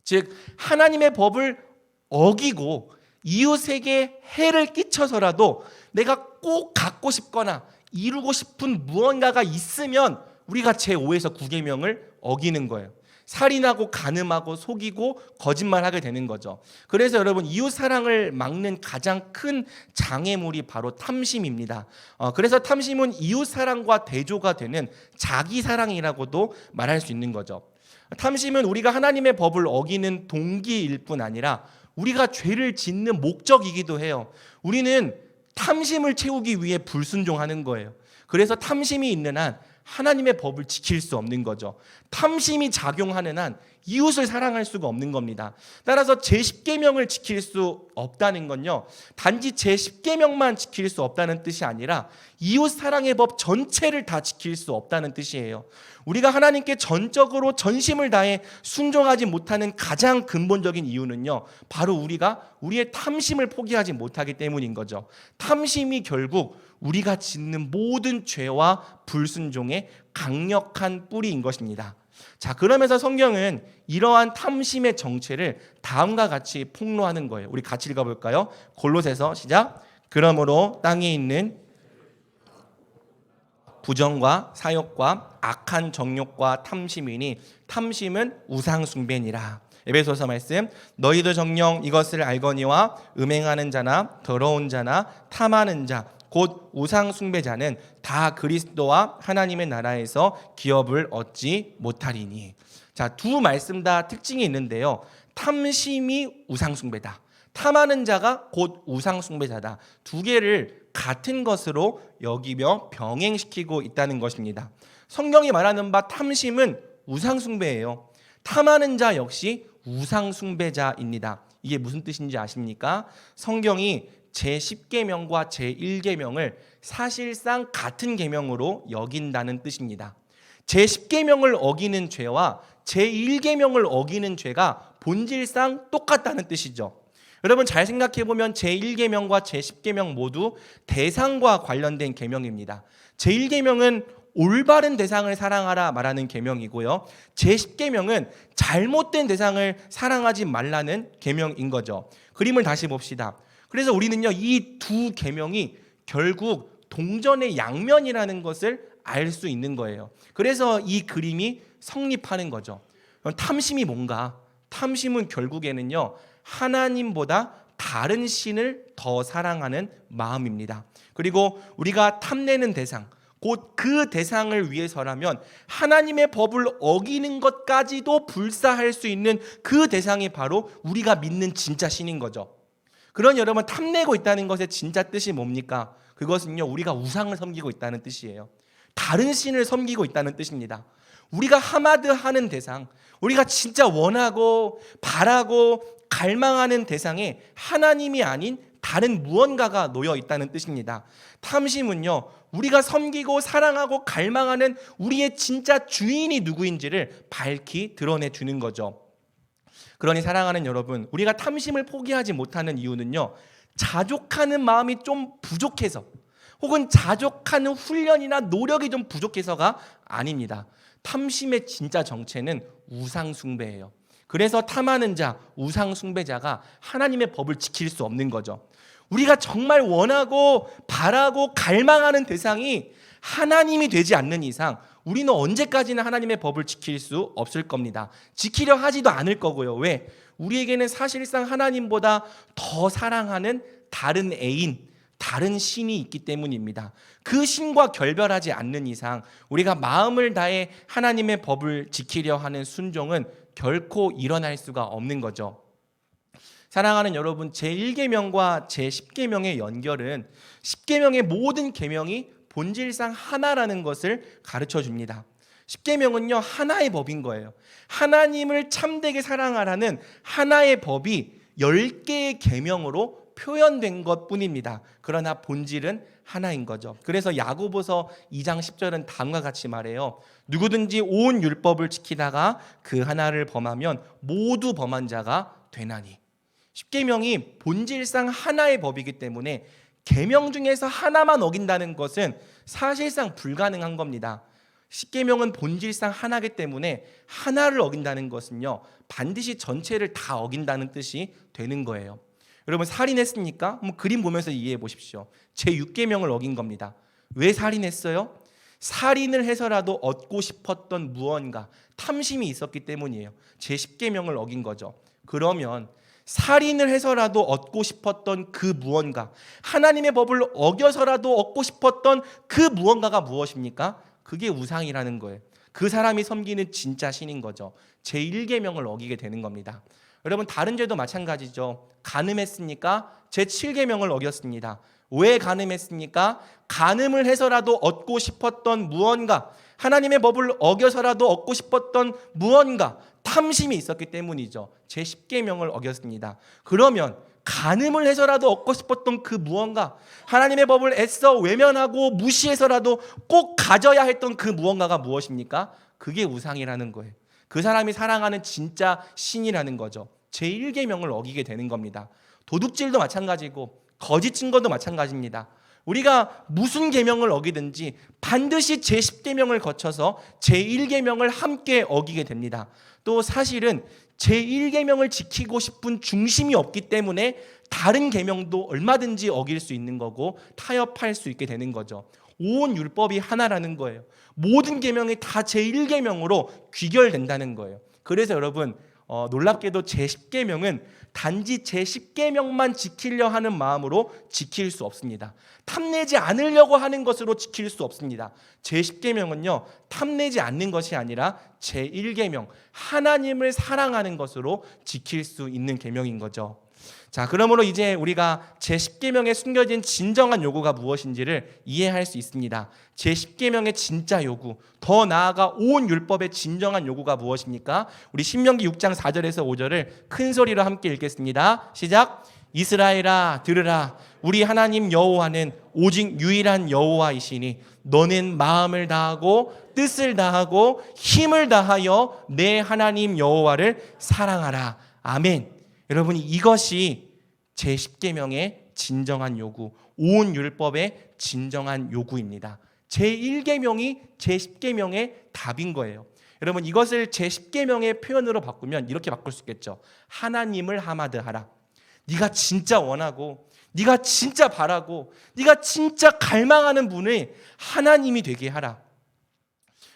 즉 하나님의 법을 어기고 이웃에게 해를 끼쳐서라도 내가 꼭 갖고 싶거나 이루고 싶은 무언가가 있으면 우리가 제5에서 9계명을 어기는 거예요. 살인하고 간음하고 속이고 거짓말하게 되는 거죠. 그래서 여러분, 이웃 사랑을 막는 가장 큰 장애물이 바로 탐심입니다. 그래서 탐심은 이웃 사랑과 대조가 되는 자기 사랑이라고도 말할 수 있는 거죠. 탐심은 우리가 하나님의 법을 어기는 동기일 뿐 아니라 우리가 죄를 짓는 목적이기도 해요. 우리는 탐심을 채우기 위해 불순종하는 거예요. 그래서 탐심이 있는 한 하나님의 법을 지킬 수 없는 거죠. 탐심이 작용하는 한 이웃을 사랑할 수가 없는 겁니다. 따라서 제10계명을 지킬 수 없다는 건요, 단지 제10계명만 지킬 수 없다는 뜻이 아니라 이웃 사랑의 법 전체를 다 지킬 수 없다는 뜻이에요. 우리가 하나님께 전적으로 전심을 다해 순종하지 못하는 가장 근본적인 이유는요, 바로 우리가 우리의 탐심을 포기하지 못하기 때문인 거죠. 탐심이 결국 우리가 짓는 모든 죄와 불순종의 강력한 뿌리인 것입니다. 자, 그러면서 성경은 이러한 탐심의 정체를 다음과 같이 폭로하는 거예요. 우리 같이 읽어볼까요? 골로새서 시작. 그러므로 땅에 있는 부정과 사욕과 악한 정욕과 탐심이니 탐심은 우상 숭배니라. 에베소서 말씀, 너희도 정녕 이것을 알거니와 음행하는 자나 더러운 자나 탐하는 자 곧 우상 숭배자는 다 그리스도와 하나님의 나라에서 기업을 얻지 못하리니. 자, 두 말씀 다 특징이 있는데요. 탐심이 우상 숭배다, 탐하는 자가 곧 우상 숭배자다. 두 개를 같은 것으로 여기며 병행시키고 있다는 것입니다. 성경이 말하는 바 탐심은 우상 숭배예요. 탐하는 자 역시 우상 숭배자입니다. 이게 무슨 뜻인지 아십니까? 성경이 제10계명과 제1계명을 사실상 같은 계명으로 여긴다는 뜻입니다. 제10계명을 어기는 죄와 제1계명을 어기는 죄가 본질상 똑같다는 뜻이죠. 여러분 잘 생각해 보면 제1계명과 제10계명 모두 대상과 관련된 계명입니다. 제1계명은 올바른 대상을 사랑하라 말하는 계명이고요. 제10계명은 잘못된 대상을 사랑하지 말라는 계명인 거죠. 그림을 다시 봅시다. 그래서 우리는요, 이 두 계명이 결국 동전의 양면이라는 것을 알 수 있는 거예요. 그래서 이 그림이 성립하는 거죠. 탐심이 뭔가? 탐심은 결국에는요, 하나님보다 다른 신을 더 사랑하는 마음입니다. 그리고 우리가 탐내는 대상, 곧 그 대상을 위해서라면 하나님의 법을 어기는 것까지도 불사할 수 있는 그 대상이 바로 우리가 믿는 진짜 신인 거죠. 그런 여러분, 탐내고 있다는 것의 진짜 뜻이 뭡니까? 그것은요, 우리가 우상을 섬기고 있다는 뜻이에요. 다른 신을 섬기고 있다는 뜻입니다. 우리가 하마드하는 대상, 우리가 진짜 원하고 바라고 갈망하는 대상에 하나님이 아닌 다른 무언가가 놓여 있다는 뜻입니다. 탐심은요, 우리가 섬기고 사랑하고 갈망하는 우리의 진짜 주인이 누구인지를 밝히 드러내주는 거죠. 그러니 사랑하는 여러분, 우리가 탐심을 포기하지 못하는 이유는요, 자족하는 마음이 좀 부족해서, 혹은 자족하는 훈련이나 노력이 좀 부족해서가 아닙니다. 탐심의 진짜 정체는 우상 숭배예요. 그래서 탐하는 자, 우상 숭배자가 하나님의 법을 지킬 수 없는 거죠. 우리가 정말 원하고 바라고 갈망하는 대상이 하나님이 되지 않는 이상 우리는 언제까지나 하나님의 법을 지킬 수 없을 겁니다. 지키려 하지도 않을 거고요. 왜? 우리에게는 사실상 하나님보다 더 사랑하는 다른 애인, 다른 신이 있기 때문입니다. 그 신과 결별하지 않는 이상 우리가 마음을 다해 하나님의 법을 지키려 하는 순종은 결코 일어날 수가 없는 거죠. 사랑하는 여러분, 제1계명과 제10계명의 연결은 10계명의 모든 계명이 본질상 하나라는 것을 가르쳐 줍니다. 10계명은요, 하나의 법인 거예요. 하나님을 참되게 사랑하라는 하나의 법이 10개의 계명으로 표현된 것뿐입니다. 그러나 본질은 하나인 거죠. 그래서 야고보서 2장 10절은 다음과 같이 말해요. 누구든지 온 율법을 지키다가 그 하나를 범하면 모두 범한 자가 되나니. 10계명이 본질상 하나의 법이기 때문에 계명 중에서 하나만 어긴다는 것은 사실상 불가능한 겁니다. 10계명은 본질상 하나이기 때문에 하나를 어긴다는 것은요, 반드시 전체를 다 어긴다는 뜻이 되는 거예요. 여러분, 살인했습니까? 한번 그림 보면서 이해해 보십시오. 제6계명을 어긴 겁니다. 왜 살인했어요? 살인을 해서라도 얻고 싶었던 무언가, 탐심이 있었기 때문이에요. 제10계명을 어긴 거죠. 그러면 살인을 해서라도 얻고 싶었던 그 무언가, 하나님의 법을 어겨서라도 얻고 싶었던 그 무언가가 무엇입니까? 그게 우상이라는 거예요. 그 사람이 섬기는 진짜 신인 거죠. 제1계명을 어기게 되는 겁니다. 여러분, 다른 죄도 마찬가지죠. 간음했습니까? 제7계명을 어겼습니다. 왜 간음했습니까? 간음을 해서라도 얻고 싶었던 무언가, 하나님의 법을 어겨서라도 얻고 싶었던 무언가, 탐심이 있었기 때문이죠. 제10계명을 어겼습니다. 그러면 간음을 해서라도 얻고 싶었던 그 무언가, 하나님의 법을 애써 외면하고 무시해서라도 꼭 가져야 했던 그 무언가가 무엇입니까? 그게 우상이라는 거예요. 그 사람이 사랑하는 진짜 신이라는 거죠. 제1계명을 어기게 되는 겁니다. 도둑질도 마찬가지고 거짓 증거도 마찬가지입니다. 우리가 무슨 계명을 어기든지 반드시 제10계명을 거쳐서 제1계명을 함께 어기게 됩니다. 또 사실은 제1계명을 지키고 싶은 중심이 없기 때문에 다른 계명도 얼마든지 어길 수 있는 거고 타협할 수 있게 되는 거죠. 온 율법이 하나라는 거예요. 모든 계명이 다 제1계명으로 귀결된다는 거예요. 그래서 여러분, 놀랍게도 제10계명은 단지 제10계명만 지키려 하는 마음으로 지킬 수 없습니다. 탐내지 않으려고 하는 것으로 지킬 수 없습니다. 제10계명은요, 탐내지 않는 것이 아니라 제1계명, 하나님을 사랑하는 것으로 지킬 수 있는 계명인 거죠. 자, 그러므로 이제 우리가 제10계명에 숨겨진 진정한 요구가 무엇인지를 이해할 수 있습니다. 제10계명의 진짜 요구, 더 나아가 온 율법의 진정한 요구가 무엇입니까? 우리 신명기 6장 4절에서 5절을 큰 소리로 함께 읽겠습니다. 시작. 이스라엘아 들으라. 우리 하나님 여호와는 오직 유일한 여호와이시니 너는 마음을 다하고 뜻을 다하고 힘을 다하여 내 하나님 여호와를 사랑하라. 아멘. 여러분, 이것이 제10계명의 진정한 요구, 온 율법의 진정한 요구입니다. 제1계명이 제10계명의 답인 거예요. 여러분, 이것을 제10계명의 표현으로 바꾸면 이렇게 바꿀 수 있겠죠. 하나님을 하마드하라. 네가 진짜 원하고 네가 진짜 바라고 네가 진짜 갈망하는 분이 하나님이 되게 하라.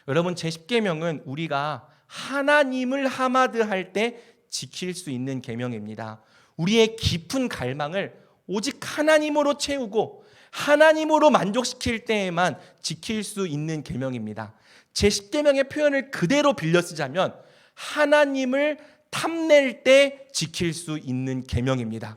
여러분, 제10계명은 우리가 하나님을 하마드할 때 지킬 수 있는 계명입니다. 우리의 깊은 갈망을 오직 하나님으로 채우고 하나님으로 만족시킬 때에만 지킬 수 있는 계명입니다. 제10계명의 표현을 그대로 빌려 쓰자면 하나님을 탐낼 때 지킬 수 있는 계명입니다.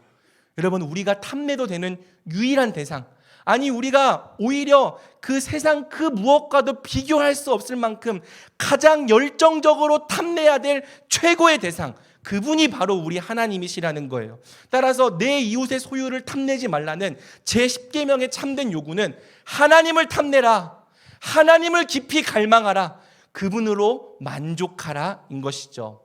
여러분, 우리가 탐내도 되는 유일한 대상, 아니 우리가 오히려 그 세상 그 무엇과도 비교할 수 없을 만큼 가장 열정적으로 탐내야 될 최고의 대상, 그분이 바로 우리 하나님이시라는 거예요. 따라서 내 이웃의 소유를 탐내지 말라는 제10계명의 참된 요구는 하나님을 탐내라, 하나님을 깊이 갈망하라, 그분으로 만족하라 인 것이죠.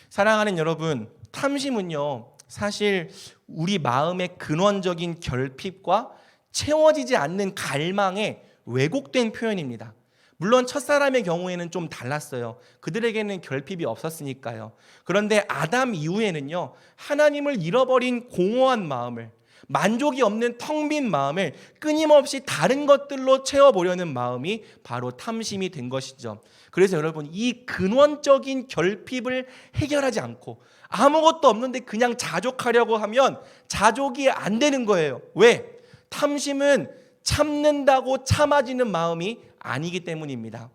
사랑하는 여러분, 탐심은요 사실 우리 마음의 근원적인 결핍과 채워지지 않는 갈망의 왜곡된 표현입니다. 물론 첫사람의 경우에는 좀 달랐어요. 그들에게는 결핍이 없었으니까요. 그런데 아담 이후에는요, 하나님을 잃어버린 공허한 마음을, 만족이 없는 텅 빈 마음을 끊임없이 다른 것들로 채워보려는 마음이 바로 탐심이 된 것이죠. 그래서 여러분, 이 근원적인 결핍을 해결하지 않고 아무것도 없는데 그냥 자족하려고 하면 자족이 안 되는 거예요. 왜? 탐심은 참는다고 참아지는 마음이 아니기 때문입니다.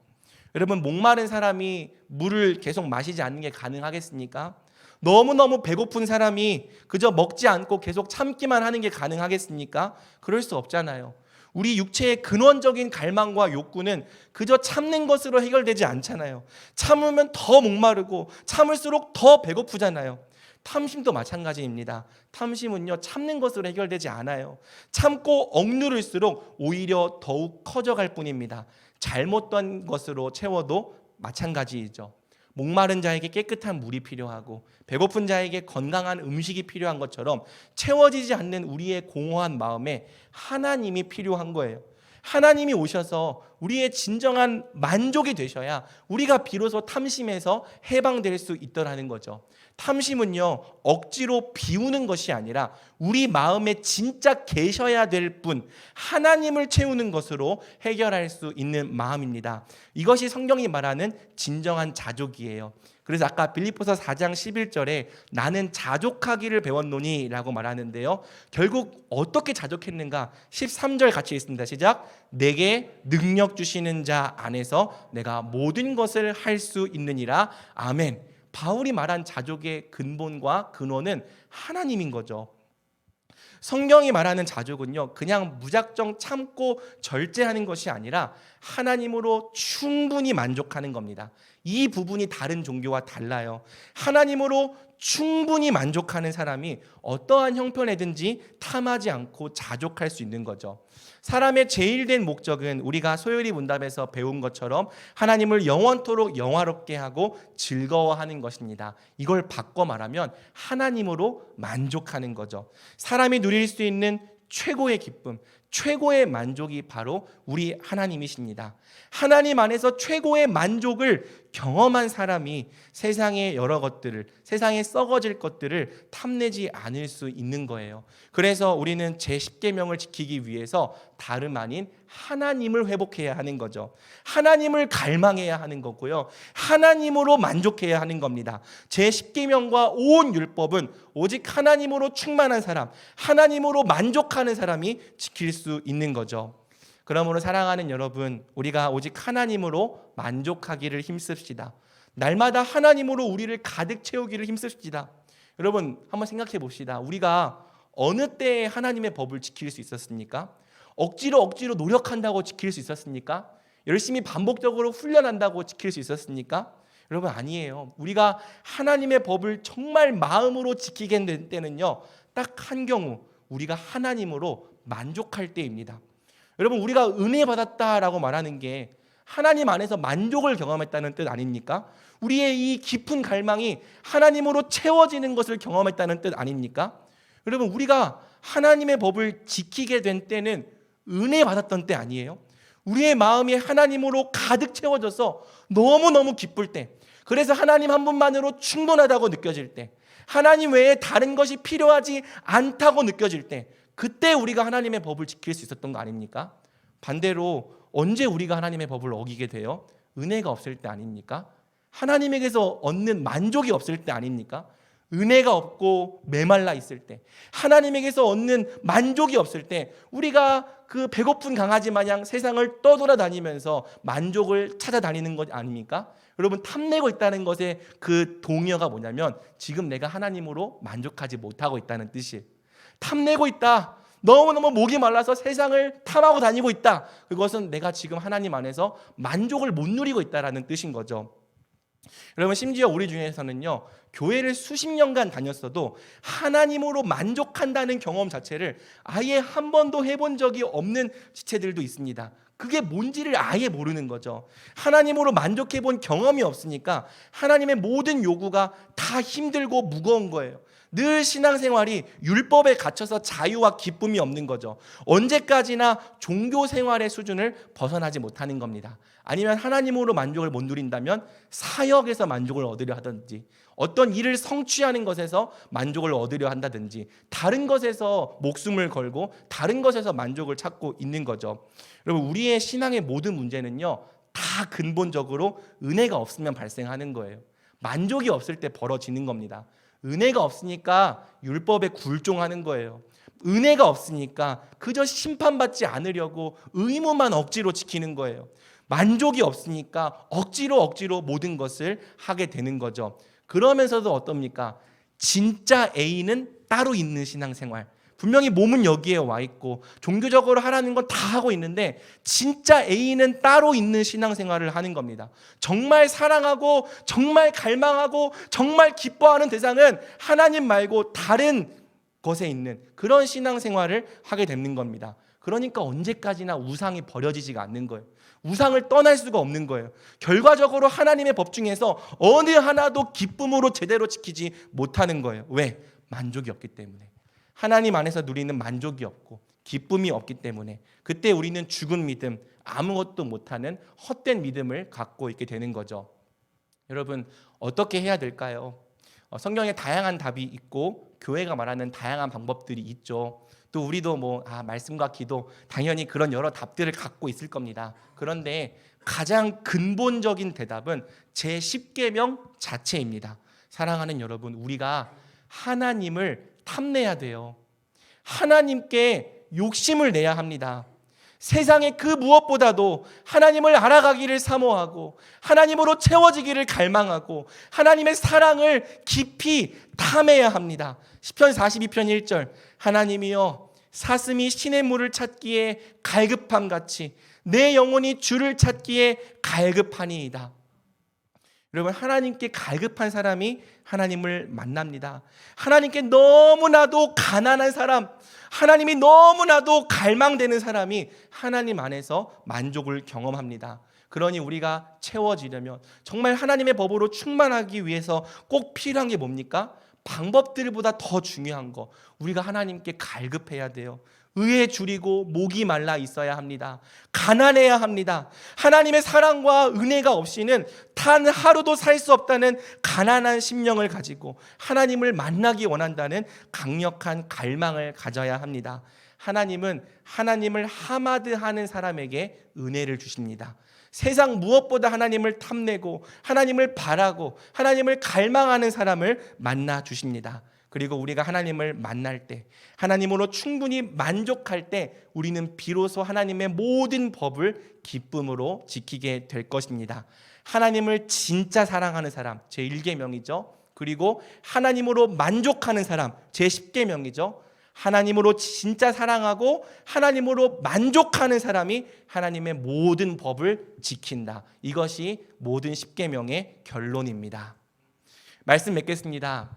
여러분, 목마른 사람이 물을 계속 마시지 않는 게 가능하겠습니까? 너무너무 배고픈 사람이 그저 먹지 않고 계속 참기만 하는 게 가능하겠습니까? 그럴 수 없잖아요. 우리 육체의 근원적인 갈망과 욕구는 그저 참는 것으로 해결되지 않잖아요. 참으면 더 목마르고 참을수록 더 배고프잖아요. 탐심도 마찬가지입니다. 탐심은요, 참는 것으로 해결되지 않아요. 참고 억누를수록 오히려 더욱 커져갈 뿐입니다. 잘못된 것으로 채워도 마찬가지이죠. 목마른 자에게 깨끗한 물이 필요하고 배고픈 자에게 건강한 음식이 필요한 것처럼 채워지지 않는 우리의 공허한 마음에 하나님이 필요한 거예요. 하나님이 오셔서 우리의 진정한 만족이 되셔야 우리가 비로소 탐심에서 해방될 수 있더라는 거죠. 탐심은요, 억지로 비우는 것이 아니라 우리 마음에 진짜 계셔야 될 분, 하나님을 채우는 것으로 해결할 수 있는 마음입니다. 이것이 성경이 말하는 진정한 자족이에요. 그래서 아까 빌립보서 4장 11절에 나는 자족하기를 배웠노니 라고 말하는데요, 결국 어떻게 자족했는가? 13절 같이 있습니다. 시작. 내게 능력 주시는 자 안에서 내가 모든 것을 할 수 있느니라. 아멘. 바울이 말한 자족의 근본과 근원은 하나님인 거죠. 성경이 말하는 자족은요, 그냥 무작정 참고 절제하는 것이 아니라 하나님으로 충분히 만족하는 겁니다. 이 부분이 다른 종교와 달라요. 하나님으로 충분히 만족하는 사람이 어떠한 형편에든지 탐하지 않고 자족할 수 있는 거죠. 사람의 제일된 목적은 우리가 소요리 문답에서 배운 것처럼 하나님을 영원토록 영화롭게 하고 즐거워하는 것입니다. 이걸 바꿔 말하면 하나님으로 만족하는 거죠. 사람이 누릴 수 있는 최고의 기쁨, 최고의 만족이 바로 우리 하나님이십니다. 하나님 안에서 최고의 만족을 경험한 사람이 세상의 여러 것들을, 세상에 썩어질 것들을 탐내지 않을 수 있는 거예요. 그래서 우리는 제10계명을 지키기 위해서 다름 아닌 하나님을 회복해야 하는 거죠. 하나님을 갈망해야 하는 거고요, 하나님으로 만족해야 하는 겁니다. 제10계명과 온 율법은 오직 하나님으로 충만한 사람, 하나님으로 만족하는 사람이 지킬 수 있는 거죠. 그러므로 사랑하는 여러분, 우리가 오직 하나님으로 만족하기를 힘씁시다. 날마다 하나님으로 우리를 가득 채우기를 힘씁시다. 여러분 한번 생각해 봅시다. 우리가 어느 때에 하나님의 법을 지킬 수 있었습니까? 억지로 노력한다고 지킬 수 있었습니까? 열심히 반복적으로 훈련한다고 지킬 수 있었습니까? 여러분 아니에요. 우리가 하나님의 법을 정말 마음으로 지키게 된 때는요, 딱 한 경우, 우리가 하나님으로 만족할 때입니다. 여러분 우리가 은혜 받았다라고 말하는 게 하나님 안에서 만족을 경험했다는 뜻 아닙니까? 우리의 이 깊은 갈망이 하나님으로 채워지는 것을 경험했다는 뜻 아닙니까? 여러분 우리가 하나님의 법을 지키게 된 때는 은혜 받았던 때 아니에요? 우리의 마음이 하나님으로 가득 채워져서 너무너무 기쁠 때, 그래서 하나님 한 분만으로 충분하다고 느껴질 때, 하나님 외에 다른 것이 필요하지 않다고 느껴질 때, 그때 우리가 하나님의 법을 지킬 수 있었던 거 아닙니까? 반대로 언제 우리가 하나님의 법을 어기게 돼요? 은혜가 없을 때 아닙니까? 하나님에게서 얻는 만족이 없을 때 아닙니까? 은혜가 없고 메말라 있을 때, 하나님에게서 얻는 만족이 없을 때, 우리가 그 배고픈 강아지 마냥 세상을 떠돌아다니면서 만족을 찾아다니는 것 아닙니까? 여러분 탐내고 있다는 것의 그 동의어가 뭐냐면 지금 내가 하나님으로 만족하지 못하고 있다는 뜻이에요. 탐내고 있다. 너무너무 목이 말라서 세상을 탐하고 다니고 있다. 그것은 내가 지금 하나님 안에서 만족을 못 누리고 있다는 뜻인 거죠. 여러분 심지어 우리 중에서는요, 교회를 수십 년간 다녔어도 하나님으로 만족한다는 경험 자체를 아예 한 번도 해본 적이 없는 지체들도 있습니다. 그게 뭔지를 아예 모르는 거죠. 하나님으로 만족해 본 경험이 없으니까 하나님의 모든 요구가 다 힘들고 무거운 거예요. 늘 신앙생활이 율법에 갇혀서 자유와 기쁨이 없는 거죠. 언제까지나 종교 생활의 수준을 벗어나지 못하는 겁니다. 아니면 하나님으로 만족을 못 누린다면 사역에서 만족을 얻으려 하든지, 어떤 일을 성취하는 것에서 만족을 얻으려 한다든지, 다른 것에서 목숨을 걸고 다른 것에서 만족을 찾고 있는 거죠. 여러분 우리의 신앙의 모든 문제는요, 다 근본적으로 은혜가 없으면 발생하는 거예요. 만족이 없을 때 벌어지는 겁니다. 은혜가 없으니까 율법에 굴종하는 거예요. 은혜가 없으니까 그저 심판받지 않으려고 의무만 억지로 지키는 거예요. 만족이 없으니까 억지로 모든 것을 하게 되는 거죠. 그러면서도 어떻습니까? 진짜 A는 따로 있는 신앙생활. 분명히 몸은 여기에 와 있고 종교적으로 하라는 건 다 하고 있는데 진짜 A는 따로 있는 신앙생활을 하는 겁니다. 정말 사랑하고 정말 갈망하고 정말 기뻐하는 대상은 하나님 말고 다른 것에 있는 그런 신앙생활을 하게 되는 겁니다. 그러니까 언제까지나 우상이 버려지지가 않는 거예요. 우상을 떠날 수가 없는 거예요. 결과적으로 하나님의 법 중에서 어느 하나도 기쁨으로 제대로 지키지 못하는 거예요. 왜? 만족이 없기 때문에. 하나님 안에서 누리는 만족이 없고 기쁨이 없기 때문에 그때 우리는 죽은 믿음, 아무것도 못하는 헛된 믿음을 갖고 있게 되는 거죠. 여러분 어떻게 해야 될까요? 성경에 다양한 답이 있고 교회가 말하는 다양한 방법들이 있죠. 또 우리도 말씀과 기도 당연히 그런 여러 답들을 갖고 있을 겁니다. 그런데 가장 근본적인 대답은 제10계명 자체입니다. 사랑하는 여러분, 우리가 하나님을 탐내야 돼요. 하나님께 욕심을 내야 합니다. 세상의 그 무엇보다도 하나님을 알아가기를 사모하고 하나님으로 채워지기를 갈망하고 하나님의 사랑을 깊이 탐해야 합니다. 시편 42편 1절 하나님이여 사슴이 시냇물을 찾기에 갈급함같이 내 영혼이 주를 찾기에 갈급하니이다. 여러분 하나님께 갈급한 사람이 하나님을 만납니다. 하나님께 너무나도 가난한 사람, 하나님이 너무나도 갈망되는 사람이 하나님 안에서 만족을 경험합니다. 그러니 우리가 채워지려면 정말 하나님의 법으로 충만하기 위해서 꼭 필요한 게 뭡니까? 방법들보다 더 중요한 거, 우리가 하나님께 갈급해야 돼요. 의에 줄이고 목이 말라 있어야 합니다. 가난해야 합니다. 하나님의 사랑과 은혜가 없이는 단 하루도 살 수 없다는 가난한 심령을 가지고 하나님을 만나기 원한다는 강력한 갈망을 가져야 합니다. 하나님은 하나님을 하마드하는 사람에게 은혜를 주십니다. 세상 무엇보다 하나님을 탐내고 하나님을 바라고 하나님을 갈망하는 사람을 만나 주십니다. 그리고 우리가 하나님을 만날 때, 하나님으로 충분히 만족할 때 우리는 비로소 하나님의 모든 법을 기쁨으로 지키게 될 것입니다. 하나님을 진짜 사랑하는 사람, 제1계명이죠. 그리고 하나님으로 만족하는 사람, 제10계명이죠. 하나님으로 진짜 사랑하고 하나님으로 만족하는 사람이 하나님의 모든 법을 지킨다. 이것이 모든 10계명의 결론입니다. 말씀 맺겠습니다.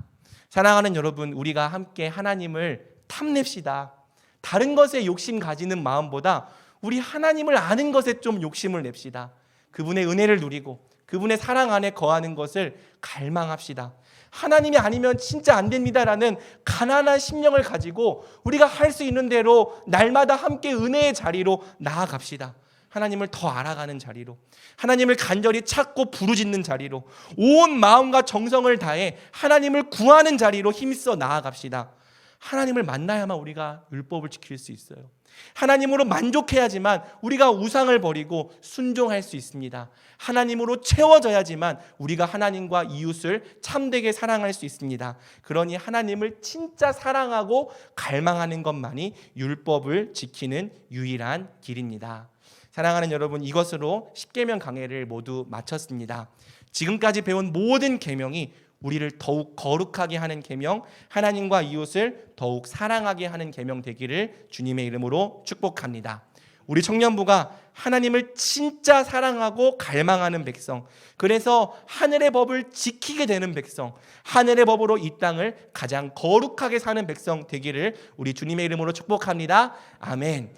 사랑하는 여러분, 우리가 함께 하나님을 탐냅시다. 다른 것에 욕심 가지는 마음보다 우리 하나님을 아는 것에 좀 욕심을 냅시다. 그분의 은혜를 누리고 그분의 사랑 안에 거하는 것을 갈망합시다. 하나님이 아니면 진짜 안 됩니다라는 가난한 심령을 가지고 우리가 할 수 있는 대로 날마다 함께 은혜의 자리로 나아갑시다. 하나님을 더 알아가는 자리로, 하나님을 간절히 찾고 부르짖는 자리로, 온 마음과 정성을 다해 하나님을 구하는 자리로 힘써 나아갑시다. 하나님을 만나야만 우리가 율법을 지킬 수 있어요. 하나님으로 만족해야지만 우리가 우상을 버리고 순종할 수 있습니다. 하나님으로 채워져야지만 우리가 하나님과 이웃을 참되게 사랑할 수 있습니다. 그러니 하나님을 진짜 사랑하고 갈망하는 것만이 율법을 지키는 유일한 길입니다. 사랑하는 여러분, 이것으로 10계명 강해를 모두 마쳤습니다. 지금까지 배운 모든 계명이 우리를 더욱 거룩하게 하는 계명, 하나님과 이웃을 더욱 사랑하게 하는 계명 되기를 주님의 이름으로 축복합니다. 우리 청년부가 하나님을 진짜 사랑하고 갈망하는 백성, 그래서 하늘의 법을 지키게 되는 백성, 하늘의 법으로 이 땅을 가장 거룩하게 사는 백성 되기를 우리 주님의 이름으로 축복합니다. 아멘.